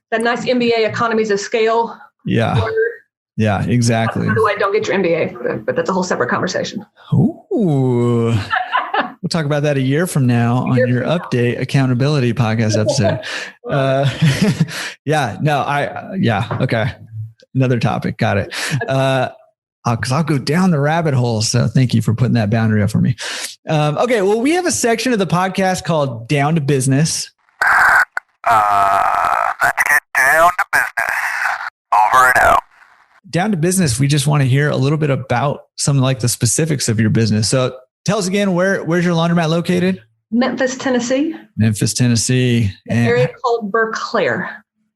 That nice MBA, economies of scale. Yeah. Word. Yeah, exactly. By the way, don't get your MBA, but that's a whole separate conversation. Ooh. We'll talk about that a year from now on your update accountability podcast episode. Okay. Another topic. Got it. Because I'll go down the rabbit hole. So thank you for putting that boundary up for me. Okay. Well, we have a section of the podcast called Down to Business. Let's get down to business. Over and out. Down to business. We just want to hear a little bit about some like the specifics of your business. So tell us again, where's your laundromat located? Memphis, Tennessee. Memphis, Tennessee. An area called Berkeley.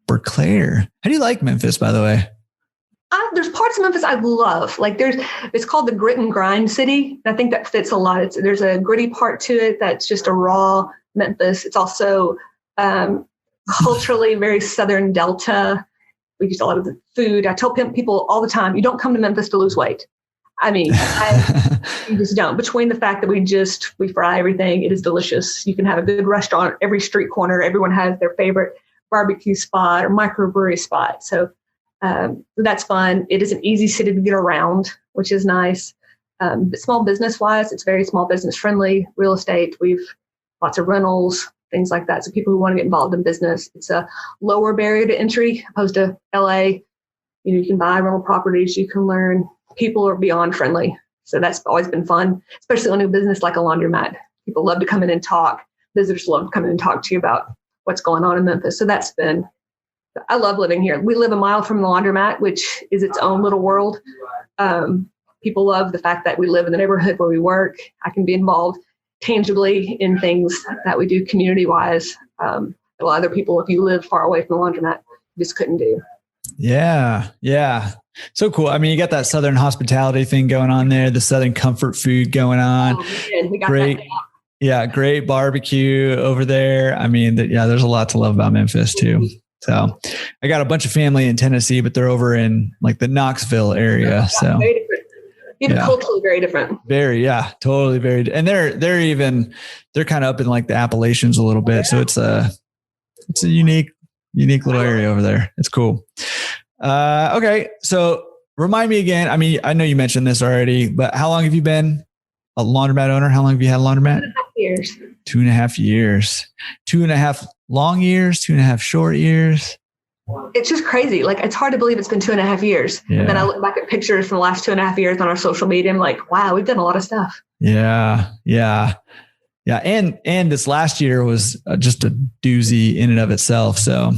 Berkeley. How do you like Memphis, by the way? There's parts of Memphis I love. Like it's called the grit and grind city. And I think that fits a lot. There's a gritty part to it that's just a raw Memphis. It's also culturally very Southern Delta. We use a lot of the food. I tell people all the time, you don't come to Memphis to lose weight. I mean, you just don't. Between the fact that we fry everything, it is delicious. You can have a good restaurant every street corner. Everyone has their favorite barbecue spot or microbrewery spot. So that's fun. It is an easy city to get around, which is nice. But small business wise, it's very small business friendly. Real estate, we've lots of rentals, things like that. So people who want to get involved in business, it's a lower barrier to entry opposed to LA. You can buy rental properties, you can learn. People are beyond friendly. So that's always been fun, especially on a business like a laundromat. People love to come in and talk. Visitors love to come in and talk to you about what's going on in Memphis. So I love living here. We live a mile from the laundromat, which is its own little world. People love the fact that we live in the neighborhood where we work. I can be involved tangibly in things that we do community-wise. A lot of other people, if you live far away from the laundromat, just couldn't do. Yeah. Yeah. So cool. I mean, you got that Southern hospitality thing going on there, the Southern comfort food going on. We got Great. that. Yeah. Great barbecue over there. I mean, there's a lot to love about Memphis too. So I got a bunch of family in Tennessee, but they're over in like the Knoxville area. So very different. Even culturally very different. Very, yeah, totally very. And they're kind of up in like the Appalachians a little bit. So it's a unique little area over there. It's cool. Okay. So remind me again. I mean, I know you mentioned this already, but how long have you been a laundromat owner? How long have you had a laundromat? 2.5 years. 2.5 years. 2.5 long years, 2.5 short years. It's just crazy. Like, it's hard to believe it's been 2.5 years. Yeah. And then I look back at pictures from the last 2.5 years on our social media. I'm like, wow, we've done a lot of stuff. Yeah. Yeah. Yeah. And this last year was just a doozy in and of itself. So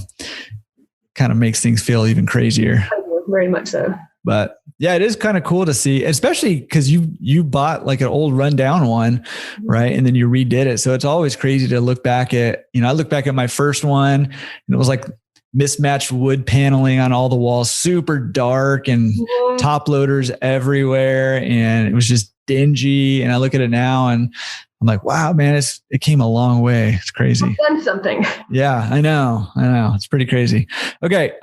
kind of makes things feel even crazier. Very much so. But yeah, it is kind of cool to see, especially because you bought like an old rundown one, right? And then you redid it. So it's always crazy to look back at, I look back at my first one and it was like mismatched wood paneling on all the walls, super dark and top loaders everywhere. And it was just dingy. And I look at it now and I'm like, wow, man, it came a long way. It's crazy. I've done something. Yeah, I know. It's pretty crazy. Okay.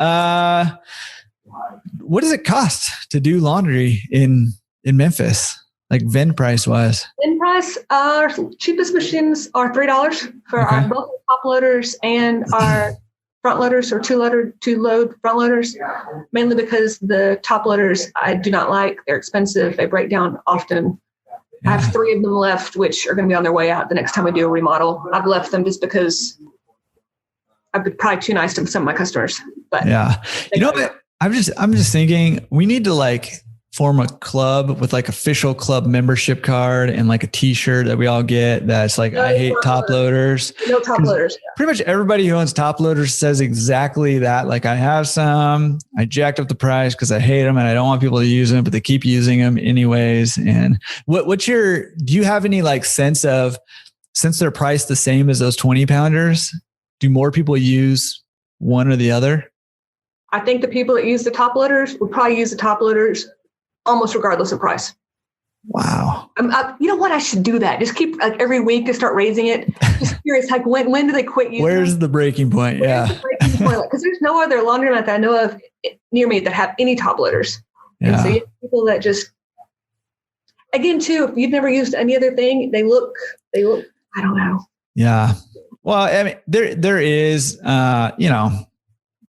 What does it cost to do laundry in Memphis? Like VIN price wise? VIN price, our cheapest machines are $3 for our both top loaders and our front loaders, or two load front loaders, mainly because the top loaders I do not like. They're expensive. They break down often. I have 3 of them left, which are going to be on their way out the next time we do a remodel. I've left them just because I've been probably too nice to some of my customers. But yeah, I'm just thinking we need to like form a club with like official club membership card and like a t-shirt that we all get. That's like, I hate top loaders. No top loaders. Yeah. Pretty much everybody who owns top loaders says exactly that. Like, I have some, I jacked up the price because I hate them and I don't want people to use them, but they keep using them anyways. And do you have any like sense of, since they're priced the same as those 20 pounders, do more people use one or the other? I think the people that use the top loaders would probably use the top loaders almost regardless of price. Wow. You know what? I should do that. Just keep like every week to start raising it. Just curious, like when do they quit using Where's the breaking point? Because there's no other laundromat that I know of near me that have any top loaders. Yeah. And so you have people that just, again, too, if you've never used any other thing, they look, I don't know. Yeah. Well, I mean, there is,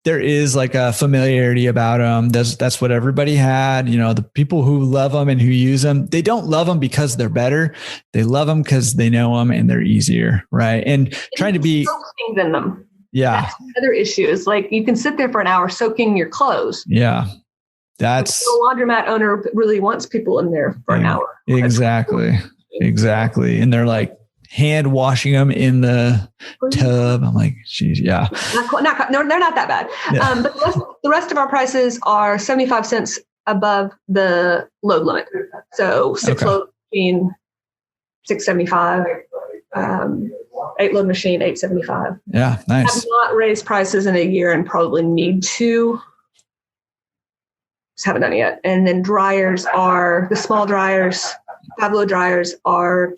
there is like a familiarity about them. That's what everybody had. The people who love them and who use them, they don't love them because they're better. They love them because they know them and they're easier, right? And trying to be soaking in them. Yeah. That's another issue. Is like you can sit there for an hour soaking your clothes. Yeah. That's the laundromat owner really wants people in there for an hour. Exactly. And they're like hand washing them in the tub. I'm like, geez, yeah. No, they're not that bad. Yeah. But the rest of our prices are 75 cents above the load limit. So 6 load machine, $6.75. 8 load machine, $8.75. Yeah, nice. Have not raised prices in a year and probably need to. Just haven't done it yet. And then dryers are, the small dryers, 5 load dryers are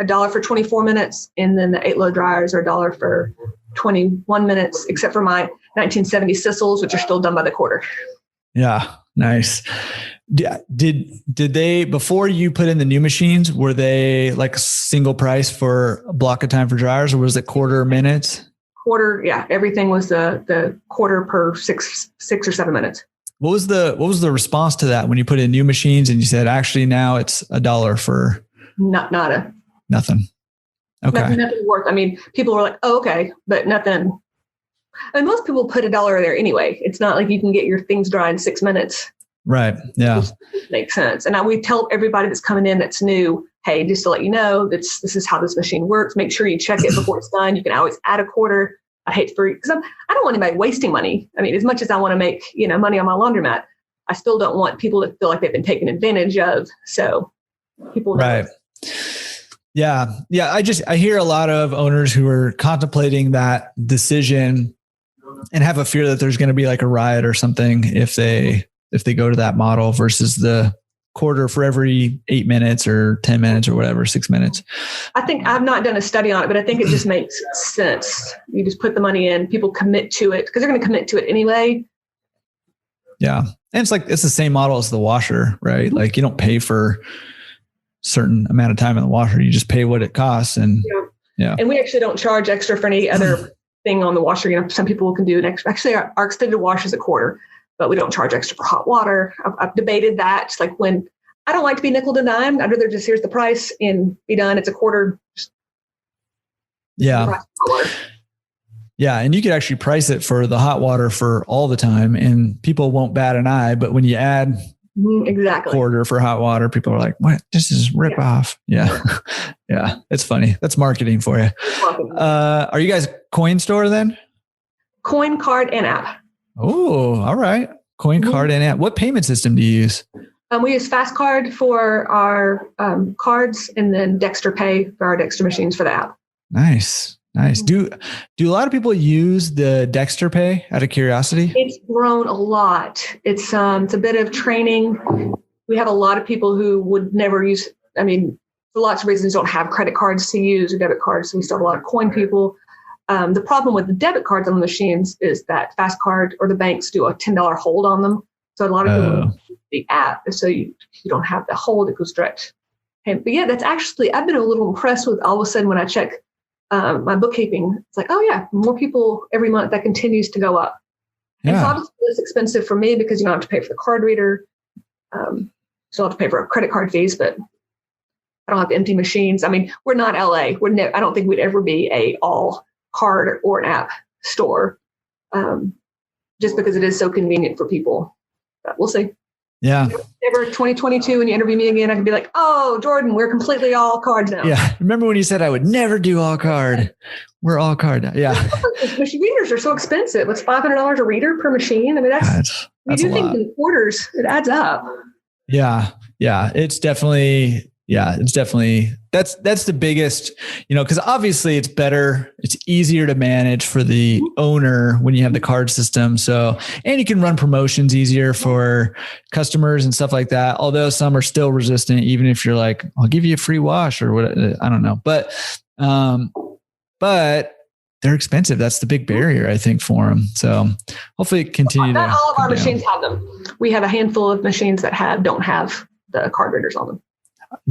$1 for 24 minutes. And then the 8 load dryers are $1 for 21 minutes, except for my 1970 Sissels, which are still done by the quarter. Yeah. Nice. Did they, before you put in the new machines, were they like a single price for a block of time for dryers, or was it quarter minutes? Quarter. Yeah. Everything was the quarter per 6 or 7 minutes. What was the response to that when you put in new machines and you said, actually now it's $1 for nothing? Okay. Nothing worth. I mean, people were like, oh, okay, but nothing. And most people put $1 there anyway. It's not like you can get your things dry in 6 minutes. Right. Yeah. It makes sense. And we tell everybody that's coming in that's new, hey, just to let you know, this is how this machine works. Make sure you check it before it's done. You can always add a quarter. I hate because I don't want anybody wasting money. I mean, as much as I want to make, money on my laundromat, I still don't want people to feel like they've been taken advantage of. So people know. Right. Yeah. Yeah. I hear a lot of owners who are contemplating that decision and have a fear that there's going to be like a riot or something if they go to that model versus the quarter for every 8 minutes or 10 minutes or whatever, 6 minutes. I think I've not done a study on it, but I think it just makes sense. You just put the money in, people commit to it because they're going to commit to it anyway. Yeah. And it's the same model as the washer, right? Like you don't pay for certain amount of time in the washer. You just pay what it costs. And yeah. And we actually don't charge extra for any other thing on the washer. You know, some people can do an extra. Actually, our extended wash is a quarter, but we don't charge extra for hot water. I've debated that. Like when I don't like to be nickel and dime, I'd rather just here's the price and be done. It's a quarter. Yeah. Yeah. And you could actually price it for the hot water for all the time and people won't bat an eye. But when you add exactly quarter for hot water, people are like, what? This is rip off. Yeah. Yeah. It's funny. That's marketing for you. Are you guys coin store then? Coin, card, and app. Oh, all right. Coin, card, and app. What payment system do you use? We use FastCard for our cards and then Dexter Pay for our Dexter machines for the app. Nice. Do a lot of people use the Dexter Pay out of curiosity? It's grown a lot. It's a bit of training. We have a lot of people who would never use, for lots of reasons, don't have credit cards to use or debit cards. So we still have a lot of coin people. The problem with the debit cards on the machines is that FastCard or the banks do a $10 hold on them. So a lot of people use the app. So you don't have the hold, it goes direct. But yeah, that's actually, I've been a little impressed with all of a sudden when I check my bookkeeping, it's like, oh yeah, more people every month. That continues to go up. Yeah. And it's obviously less expensive for me because you don't have to pay for the card reader. Still have to pay for credit card fees, but I don't have empty machines. We're not LA. I don't think we'd ever be a all card or an app store, just because it is so convenient for people. But we'll see. Yeah. Ever 2022, when you interview me again, I can be like, oh, Jordan, we're completely all cards now. Yeah. Remember when you said I would never do all card? We're all card now. Yeah. Machine readers are so expensive. It's $500 a reader per machine. That's you do things in quarters. It adds up. Yeah. Yeah. It's definitely, that's the biggest, because obviously it's better. It's easier to manage for the owner when you have the card system. So, and you can run promotions easier for customers and stuff like that. Although some are still resistant, even if you're like, I'll give you a free wash or what, I don't know. But they're expensive. That's the big barrier, I think, for them. So hopefully continue. Not all of our machines have them. We have a handful of machines that don't have the card readers on them.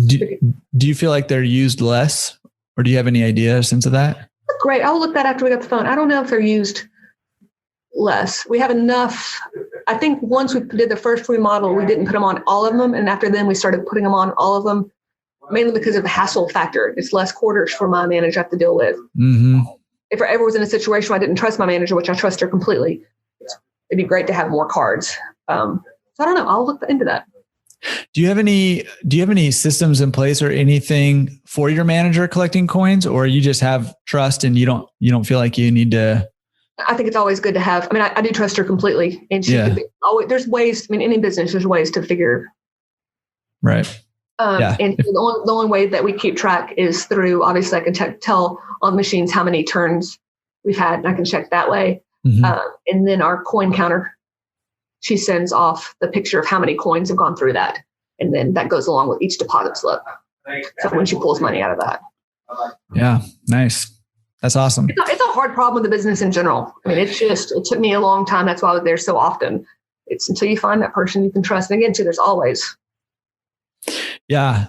Do you feel like they're used less, or do you have any idea sense of that? Great. I'll look that after we got the phone. I don't know if they're used less. We have enough. I think once we did the first remodel, we didn't put them on all of them. And after then we started putting them on all of them, mainly because of the hassle factor. It's less quarters for my manager to have to deal with. Mm-hmm. If I ever was in a situation where I didn't trust my manager, which I trust her completely, it'd be great to have more cards. So I don't know. I'll look into that. Do you have any systems in place or anything for your manager collecting coins, or you just have trust and you don't feel like you need to? I think it's always good to have. I do trust her completely, and she could be, there's ways. Any business, there's ways to figure. Right. And the only way that we keep track is through, obviously I can tell on machines how many turns we've had, and I can check that way. Mm-hmm. And then our coin counter, she sends off the picture of how many coins have gone through that. And then that goes along with each deposit slip. So when she pulls money out of that. Yeah. Nice. That's awesome. It's a hard problem with the business in general. It took me a long time. That's why I was there so often. It's until you find that person you can trust. And again, too, there's always. Yeah.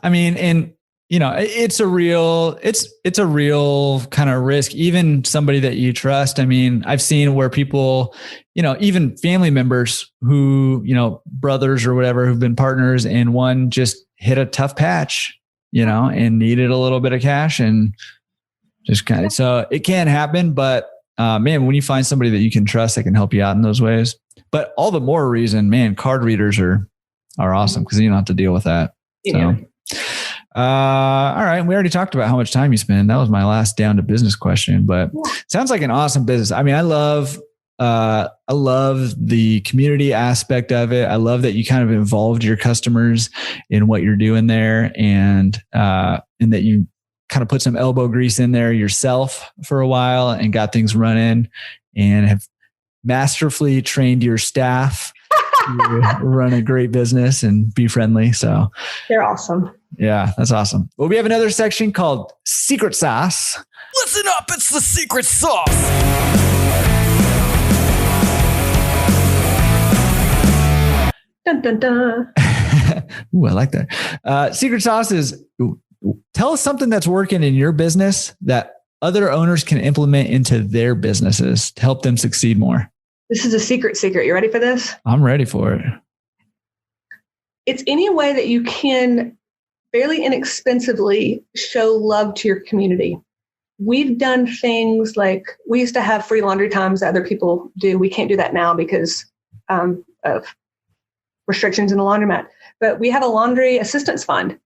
It's a real kind of risk. Even somebody that you trust. I've seen where people, even family members who, brothers or whatever, who've been partners, and one just hit a tough patch, and needed a little bit of cash, and just kind of, so it can happen. But when you find somebody that you can trust, that can help you out in those ways. But all the more reason, card readers are awesome, because you don't have to deal with that. So. All right. We already talked about how much time you spend. That was my last down to business question, but sounds like an awesome business. I love the community aspect of it. I love that you kind of involved your customers in what you're doing there, and that you kind of put some elbow grease in there yourself for a while and got things running, and have masterfully trained your staff to run a great business and be friendly. So they're awesome. Yeah, that's awesome. Well, we have another section called Secret Sauce. Listen up, it's the secret sauce. Dun, dun, dun. Ooh, I like that. Secret Sauce is tell us something that's working in your business that other owners can implement into their businesses to help them succeed more. This is a secret. You ready for this? I'm ready for it. It's any way that you can fairly inexpensively show love to your community. We've done things like we used to have free laundry times that other people do. We can't do that now because of restrictions in the laundromat. But we have a laundry assistance fund.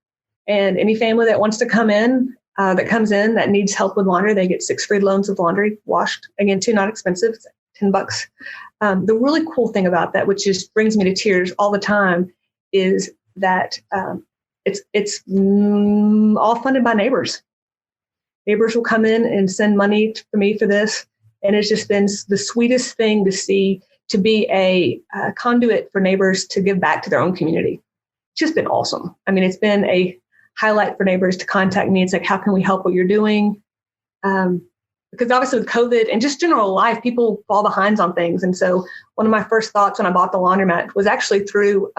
And any family that wants to come in, that comes in that needs help with laundry, they get 6 free loads of laundry washed. Again, 2 not expensive, $10. The really cool thing about that, which just brings me to tears all the time, is that it's all funded by neighbors. Neighbors will come in and send money for me for this. And it's just been the sweetest thing to see, to be a conduit for neighbors to give back to their own community. It's just been awesome. I mean, it's been a highlight for neighbors to contact me. It's like, how can we help what you're doing? Because obviously with COVID and just general life, people fall behind on things. And so one of my first thoughts when I bought the laundromat was actually through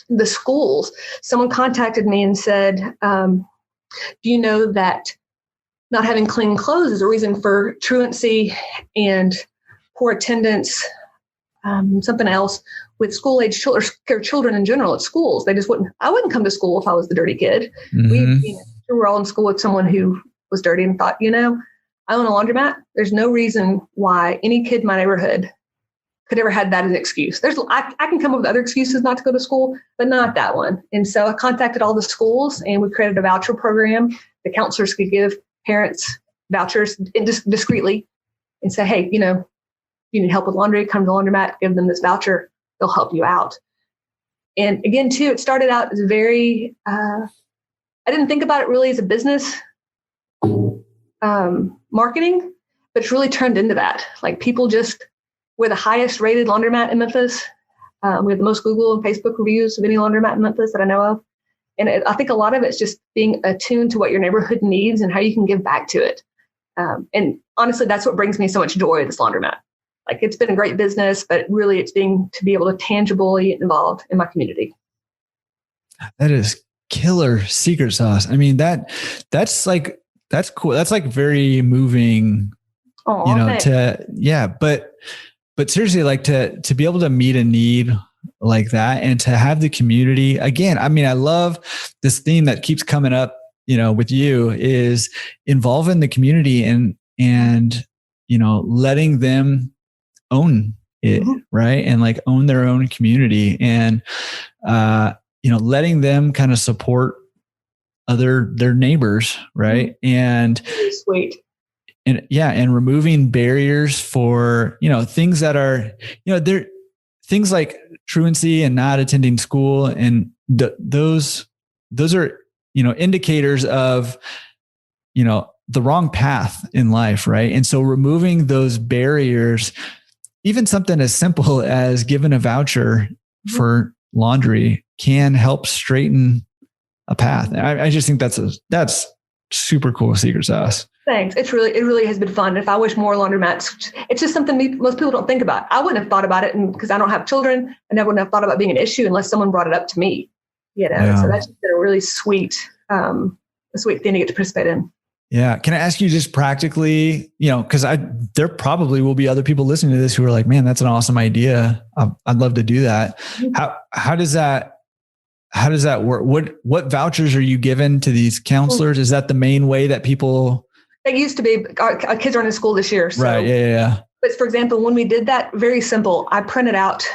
the schools. Someone contacted me and said, do you know that not having clean clothes is a reason for truancy and poor attendance, something else with school-age children in general at schools. I wouldn't come to school if I was the dirty kid. Mm-hmm. We were all in school with someone who was dirty and thought, I own a laundromat. There's no reason why any kid in my neighborhood could ever had that as an excuse. I can come up with other excuses not to go to school, but not that one. And so I contacted all the schools and we created a voucher program. The counselors could give parents vouchers discreetly and say, hey, you need help with laundry, come to the laundromat, give them this voucher. They'll help you out. And again, too, it started out as very, I didn't think about it really as a business marketing, but it's really turned into that. Like we're the highest rated laundromat in Memphis. We have the most Google and Facebook reviews of any laundromat in Memphis that I know of. And I think a lot of it's just being attuned to what your neighborhood needs and how you can give back to it. And honestly, that's what brings me so much joy at this laundromat. Like it's been a great business, but really it's to be able to tangibly get involved in my community. That is killer secret sauce. I mean, that's cool. That's like very moving, Thanks. but seriously, like to be able to meet a need like that and to have the community again. I mean, I love this theme that keeps coming up, with you is involving the community and letting them own it, mm-hmm. right? And like own their own community and, letting them kind of support their neighbors. Right. Mm-hmm. And really sweet. And removing barriers for, things that are, they're things like truancy and not attending school. And those are, indicators of, the wrong path in life. Right. And so removing those barriers, even something as simple as giving a voucher mm-hmm. for laundry can help straighten a path. I just think that's super cool secret sauce. Thanks. It really has been fun. If I wish more laundromats, it's just something most people don't think about. I wouldn't have thought about it because I don't have children. I never would have thought about being an issue unless someone brought it up to me. Yeah. So that's just been a really sweet thing to get to participate in. Yeah. Can I ask you just practically, because there probably will be other people listening to this who are like, man, that's an awesome idea. I'd love to do that. Mm-hmm. How does that work? What vouchers are you given to these counselors? Is that the main way that people? It used to be our kids are in school this year. So. Right. Yeah. But for example, when we did that, very simple, I printed out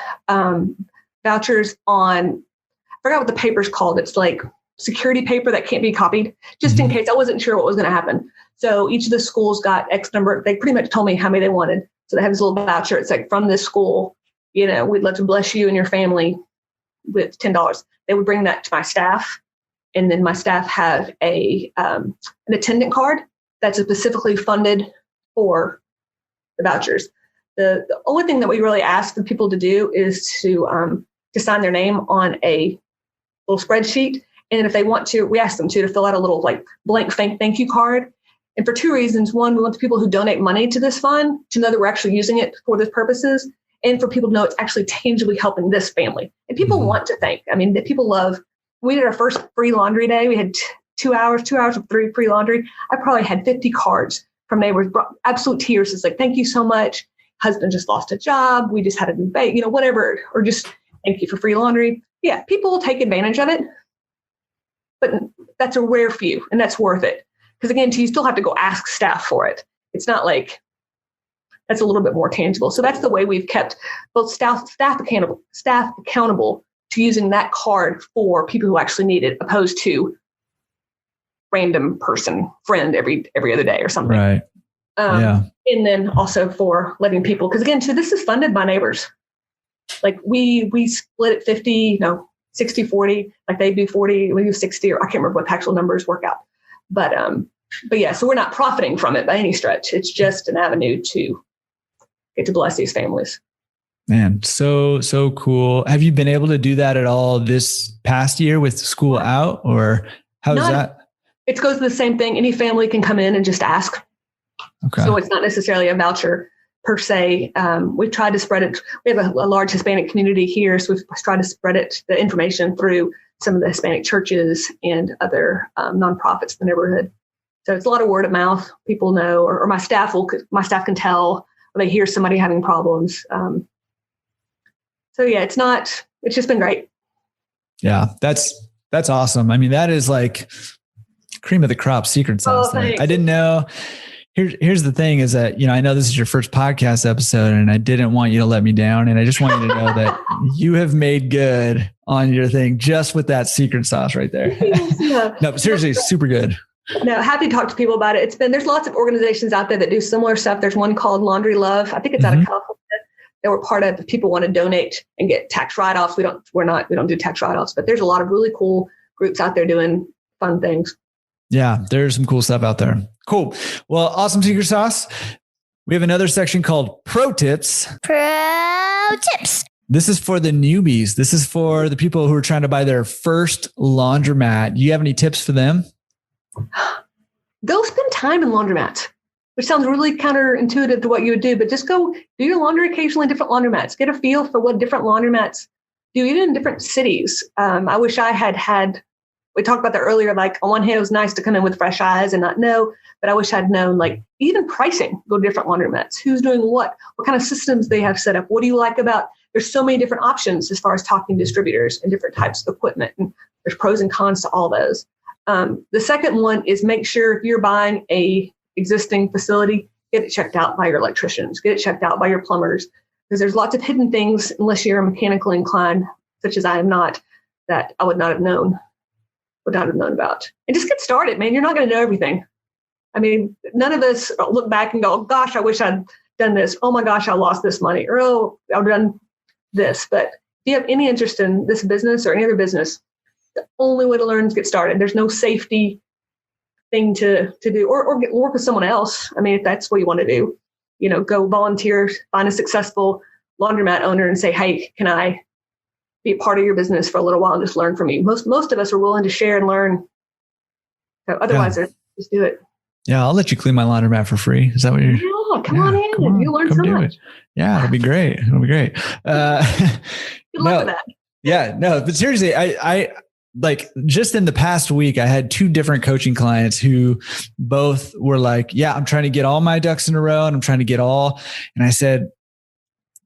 vouchers on, I forgot what the paper's called. It's like security paper that can't be copied, just mm-hmm. in case. I wasn't sure what was going to happen. So each of the schools got X number. They pretty much told me how many they wanted. So they have this little voucher. It's like, from this school, we'd love to bless you and your family with $10. They would bring that to my staff. And then my staff have an attendant card that's specifically funded for the vouchers. The only thing that we really ask the people to do is to sign their name on a little spreadsheet. And if they want to, we ask them to fill out a little like blank thank you card. And for two reasons. One, we want the people who donate money to this fund to know that we're actually using it for these purposes. And for people to know it's actually tangibly helping this family. And people want to thank. I mean, people love. We did our first free laundry day. We had 2 hours of free laundry. I probably had 50 cards from neighbors, absolute tears. It's like, thank you so much. Husband just lost a job. We just had a new baby, whatever. Or just thank you for free laundry. Yeah, people will take advantage of it. But that's a rare few, and that's worth it. Because again, you still have to go ask staff for it. It's not like that's a little bit more tangible. So that's the way we've kept both staff accountable to using that card for people who actually need it, opposed to random friend every other day or something. Right. And then also for letting people, because again, too, this is funded by neighbors. Like we split it 60-40, like they do 40, we do 60, or I can't remember what the actual numbers work out. But yeah, so we're not profiting from it by any stretch. It's just an avenue to get to bless these families. Man, so cool. Have you been able to do that at all this past year with school out, or how's that? It goes to the same thing. Any family can come in and just ask. Okay. So it's not necessarily a voucher per se. We've tried to spread it. We have a large Hispanic community here, so we've tried to spread the information through some of the Hispanic churches and other nonprofits in the neighborhood. So it's a lot of word of mouth. People know, or my staff can tell, or they hear somebody having problems. So yeah, it's just been great. Yeah, that's awesome. I mean, that is like cream of the crop secret sauce. Oh, I didn't know. Here's the thing is that, I know this is your first podcast episode, and I didn't want you to let me down. And I just want you to know that you have made good on your thing just with that secret sauce right there. No, seriously, super good. No, happy to talk to people about it. There's lots of organizations out there that do similar stuff. There's one called Laundry Love. I think it's out of California. That we're part of. If people want to donate and get tax write-offs, we don't do tax write-offs, but there's a lot of really cool groups out there doing fun things. Yeah, there's some cool stuff out there. Cool. Well, awesome secret sauce. We have another section called Pro Tips. Pro Tips. This is for the newbies. This is for the people who are trying to buy their first laundromat. Do you have any tips for them? Go spend time in laundromats, which sounds really counterintuitive to what you would do, but just go do your laundry occasionally in different laundromats. Get a feel for what different laundromats do, even in different cities. I wish I had, we talked about that earlier, like on one hand, it was nice to come in with fresh eyes and not know, but I wish I'd known, like, even pricing, go to different laundromats, who's doing what kind of systems they have set up. What do you like about, there's so many different options as far as talking to distributors and different types of equipment. And there's pros and cons to all those. The second one is make sure if you're buying a existing facility, get it checked out by your electricians, get it checked out by your plumbers, because there's lots of hidden things, unless you're mechanically inclined, such as I am not, that I would not have known about. And just get started, man. You're not going to know everything. I mean, none of us look back and go, oh, gosh, I wish I'd done this. Oh my gosh, I lost this money. Or, oh, I've done this. But if you have any interest in this business or any other business, the only way to learn is get started. There's no safety thing to do, or work with someone else. I mean, if that's what you want to do, go volunteer, find a successful laundromat owner and say, hey, can I be a part of your business for a little while and just learn from you? Most of us are willing to share and learn. So otherwise, just do it. Yeah, I'll let you clean my laundromat for free. Is that what you're? Yeah, come on in. You'll learn so much. Yeah, it'll be great. It'll be great. Good luck with that. Yeah, no, but seriously, I like just in the past week, I had 2 different coaching clients who both were like, yeah, I'm trying to get all my ducks in a row and I'm trying to get all. And I said,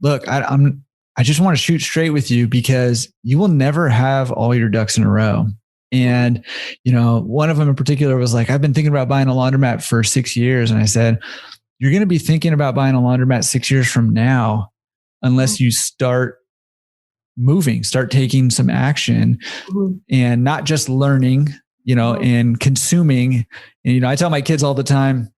look, I just want to shoot straight with you because you will never have all your ducks in a row. And, one of them in particular was like, I've been thinking about buying a laundromat for 6 years. And I said, you're going to be thinking about buying a laundromat 6 years from now, unless you start moving, start taking some action and not just learning, and consuming. And, I tell my kids all the time,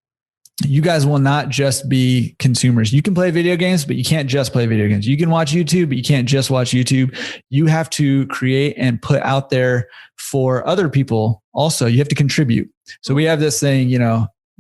you guys will not just be consumers. You can play video games, but you can't just play video games. You can watch YouTube, but you can't just watch YouTube. You have to create and put out there for other people. Also, you have to contribute. So we have this thing,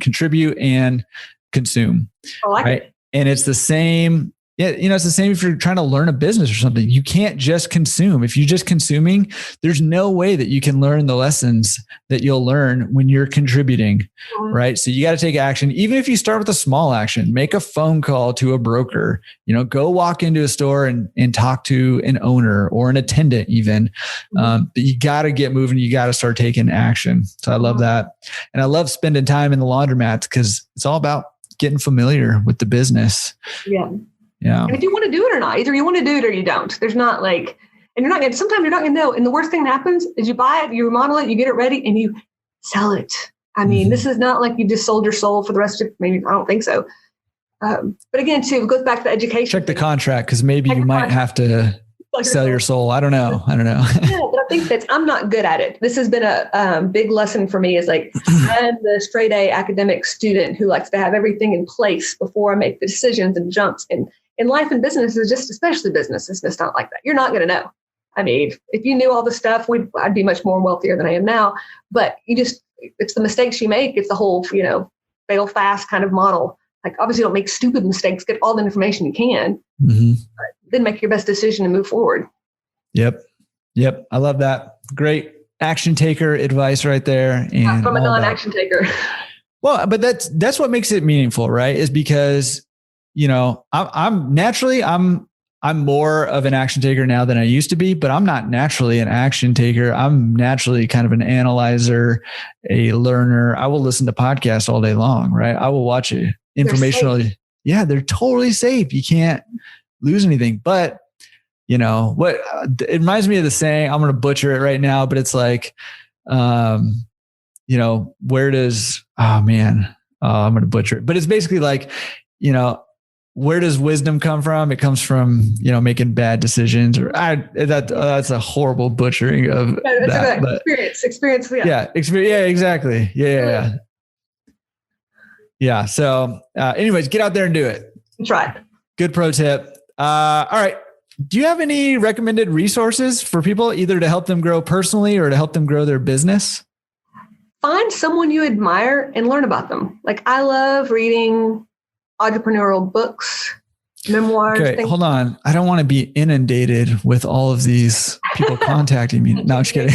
contribute and consume. I like it. And it's the same. Yeah, it's the same if you're trying to learn a business or something. You can't just consume. If you're just consuming, there's no way that you can learn the lessons that you'll learn when you're contributing, right? So you got to take action. Even if you start with a small action, make a phone call to a broker, go walk into a store and talk to an owner or an attendant even. But you got to get moving. You got to start taking action. So I love that. And I love spending time in the laundromats because it's all about getting familiar with the business. Yeah. Yeah. And if you want to do it or not, either you want to do it or you don't. There's not like, and sometimes you're not going to know. And the worst thing that happens is you buy it, you remodel it, you get it ready and you sell it. I mean, this is not like you just sold your soul for the rest of, maybe, I don't think so. But again, too, it goes back to the education. Check the contract because maybe you might have to sell your soul. I don't know. Yeah, but I think I'm not good at it. This has been a big lesson for me is like, I'm the straight A academic student who likes to have everything in place before I make the decisions and jumps. And in life and business is just, especially business, is just not like that. You're not going to know. I mean, if you knew all the stuff, I'd be much more wealthier than I am now. But it's the mistakes you make. It's the whole, fail fast kind of model. Like, obviously, don't make stupid mistakes. Get all the information you can. But then make your best decision and move forward. Yep. I love that. Great action taker advice right there. And from a non-action taker. Well, but that's what makes it meaningful, right? Is because I'm naturally more of an action taker now than I used to be, but I'm not naturally an action taker. I'm naturally kind of an analyzer, a learner. I will listen to podcasts all day long, right? I will watch it informational. Yeah, they're totally safe. You can't lose anything. But what it reminds me of the saying, I'm going to butcher it right now, but it's like, where does, I'm going to butcher it, but it's basically like, where does wisdom come from? It comes from, making bad decisions that's a horrible butchering of that. Experience. Yeah. Experience. Yeah, exactly. Yeah. Yeah. So anyways, get out there and do it. That's right. Good pro tip. All right. Do you have any recommended resources for people either to help them grow personally or to help them grow their business? Find someone you admire and learn about them. Like, I love reading entrepreneurial books, memoirs. Okay, hold on. I don't want to be inundated with all of these people contacting me. No, I'm just kidding.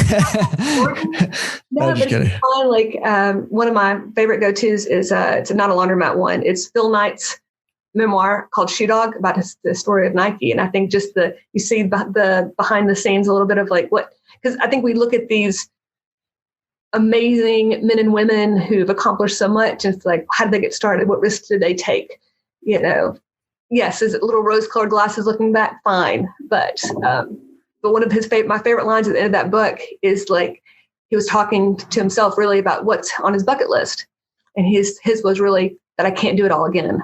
No, just kidding. Fine. Like, one of my favorite go-tos is it's not a Laundromat one. It's Phil Knight's memoir called Shoe Dog, about the story of Nike. And I think just you see the behind the scenes a little bit of like because I think we look at these amazing men and women who've accomplished so much, and it's like, how did they get started? What risks did they take? Yes, is it little rose-colored glasses looking back? Fine, but one of my favorite lines at the end of that book is like, he was talking to himself really about what's on his bucket list, and his was really that I can't do it all again.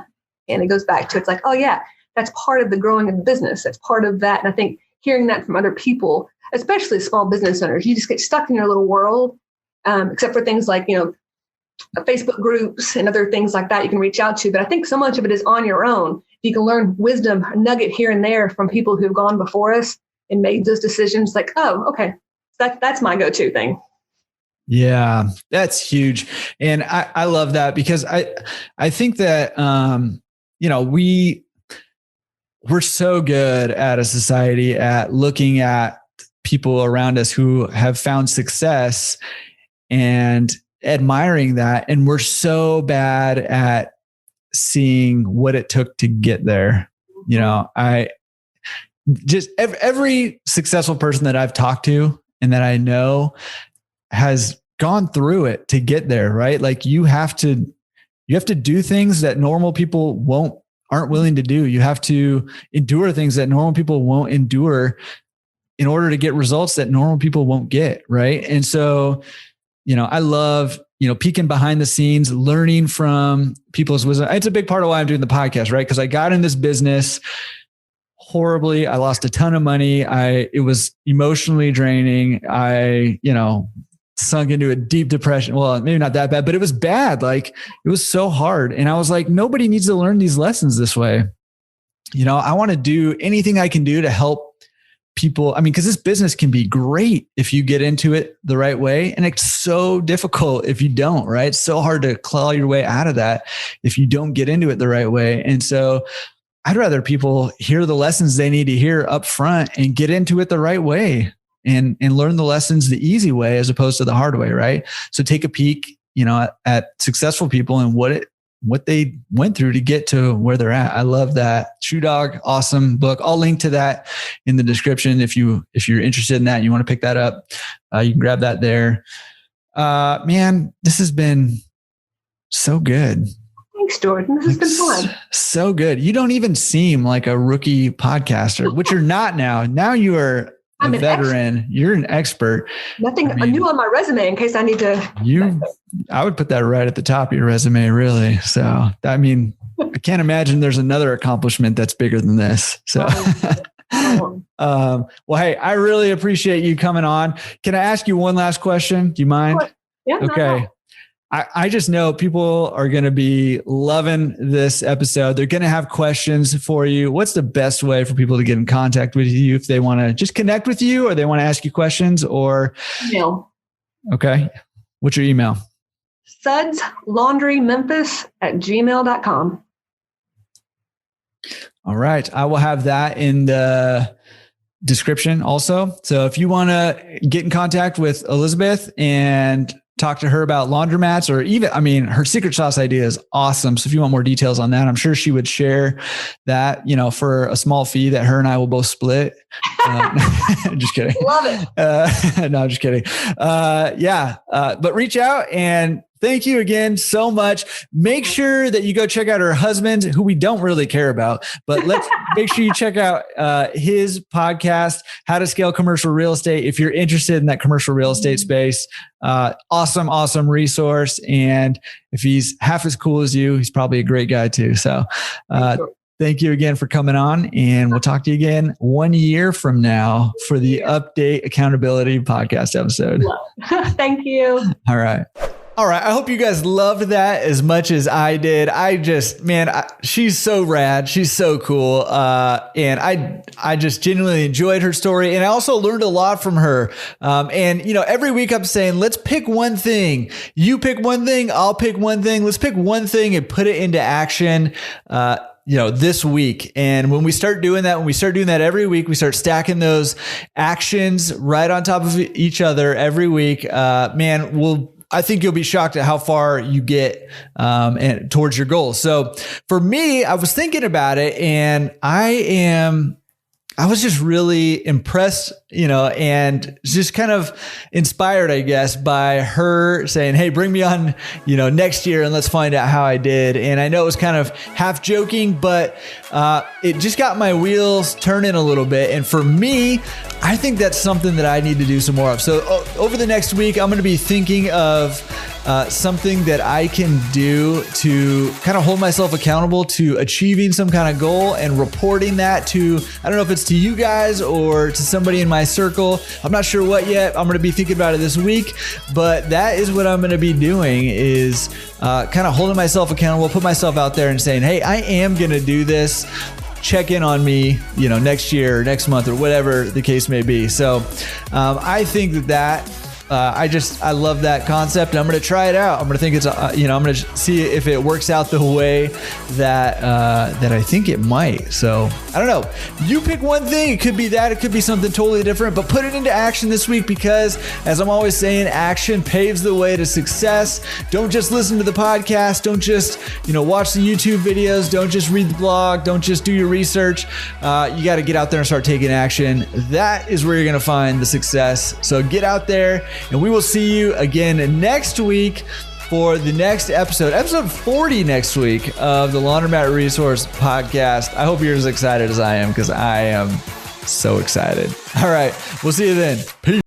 And it goes back to, it's like, oh yeah, that's part of the growing of the business. That's part of that. And I think hearing that from other people, especially small business owners, you just get stuck in your little world. Except for things like, Facebook groups and other things like that you can reach out to. But I think so much of it is on your own. You can learn wisdom, a nugget here and there from people who've gone before us and made those decisions. Like, oh, okay, that's my go-to thing. Yeah, that's huge. And I love that because I think that, we're so good at a society at looking at people around us who have found success and admiring that. And we're so bad at seeing what it took to get there. I just, every successful person that I've talked to and that I know has gone through it to get there, right? Like you have to do things that normal people aren't willing to do. You have to endure things that normal people won't endure in order to get results that normal people won't get. Right. And so, I love, peeking behind the scenes, learning from people's wisdom. It's a big part of why I'm doing the podcast, right? Because I got in this business horribly. I lost a ton of money. It was emotionally draining. I sunk into a deep depression. Well, maybe not that bad, but it was bad. Like it was so hard. And I was like, nobody needs to learn these lessons this way. I want to do anything I can do to help people, I mean, because this business can be great if you get into it the right way. And it's so difficult if you don't, right? It's so hard to claw your way out of that if you don't get into it the right way. And so I'd rather people hear the lessons they need to hear up front and get into it the right way and learn the lessons the easy way as opposed to the hard way, right? So take a peek, at successful people and what they went through to get to where they're at. I love that. Shoe Dog, awesome book. I'll link to that in the description if you're interested in that and you want to pick that up. You can grab that there. Man, this has been so good. Thanks, Jordan. This has been fun. So good. You don't even seem like a rookie podcaster, which you're not now. Now you are a veteran. You're an expert. Nothing new on my resume in case I need to. I would put that right at the top of your resume, really. So, I mean, I can't imagine there's another accomplishment that's bigger than this. So, well, hey, I really appreciate you coming on. Can I ask you one last question? Do you mind? Yeah. Okay. I just know people are going to be loving this episode. They're going to have questions for you. What's the best way for people to get in contact with you if they want to just connect with you or they want to ask you questions or email? Okay. What's your email? sudslaundrymemphis@gmail.com. All right. I will have that in the description also. So if you want to get in contact with Elizabeth and talk to her about laundromats or even, I mean, her secret sauce idea is awesome. So if you want more details on that, I'm sure she would share that, for a small fee that her and I will both split. Just kidding. Love it. No, just kidding. But reach out and thank you again so much. Make sure that you go check out her husband, who we don't really care about, but let's make sure you check out his podcast, How to Scale Commercial Real Estate. If you're interested in that commercial real estate space, awesome resource. And if he's half as cool as you, he's probably a great guy too. So thank you again for coming on, and we'll talk to you again 1 year from now for the Update Accountability podcast episode. Thank you. All right. I hope you guys loved that as much as I did. She's so rad. She's so cool. And I just genuinely enjoyed her story. And I also learned a lot from her. Every week I'm saying, let's pick one thing. You pick one thing. I'll pick one thing. Let's pick one thing and put it into action. This week. And when we start doing that every week, we start stacking those actions right on top of each other every week. I think you'll be shocked at how far you get and towards your goals. So for me, I was thinking about it and I was just really impressed, and just kind of inspired, I guess, by her saying, hey, bring me on, next year and let's find out how I did. And I know it was kind of half joking, but it just got my wheels turning a little bit. And for me, I think that's something that I need to do some more of. So over the next week, I'm going to be thinking of something that I can do to kind of hold myself accountable to achieving some kind of goal and reporting that to, I don't know if it's to you guys or to somebody in my circle. I'm not sure what yet. I'm going to be thinking about it this week, but that is what I'm going to be doing is kind of holding myself accountable, put myself out there and saying, hey, I am going to do this. Check in on me, next year, or next month, or whatever the case may be. So I think that I love that concept. And I'm going to try it out. I'm going to think I'm going to see if it works out the way that I think it might. So I don't know. You pick one thing. It could be that. It could be something totally different, but put it into action this week because, as I'm always saying, action paves the way to success. Don't just listen to the podcast. Don't just, watch the YouTube videos. Don't just read the blog. Don't just do your research. You got to get out there and start taking action. That is where you're going to find the success. So get out there. And we will see you again next week for the next episode 40 next week of the Laundromat Resource Podcast. I hope you're as excited as I am because I am so excited. All right. We'll see you then. Peace.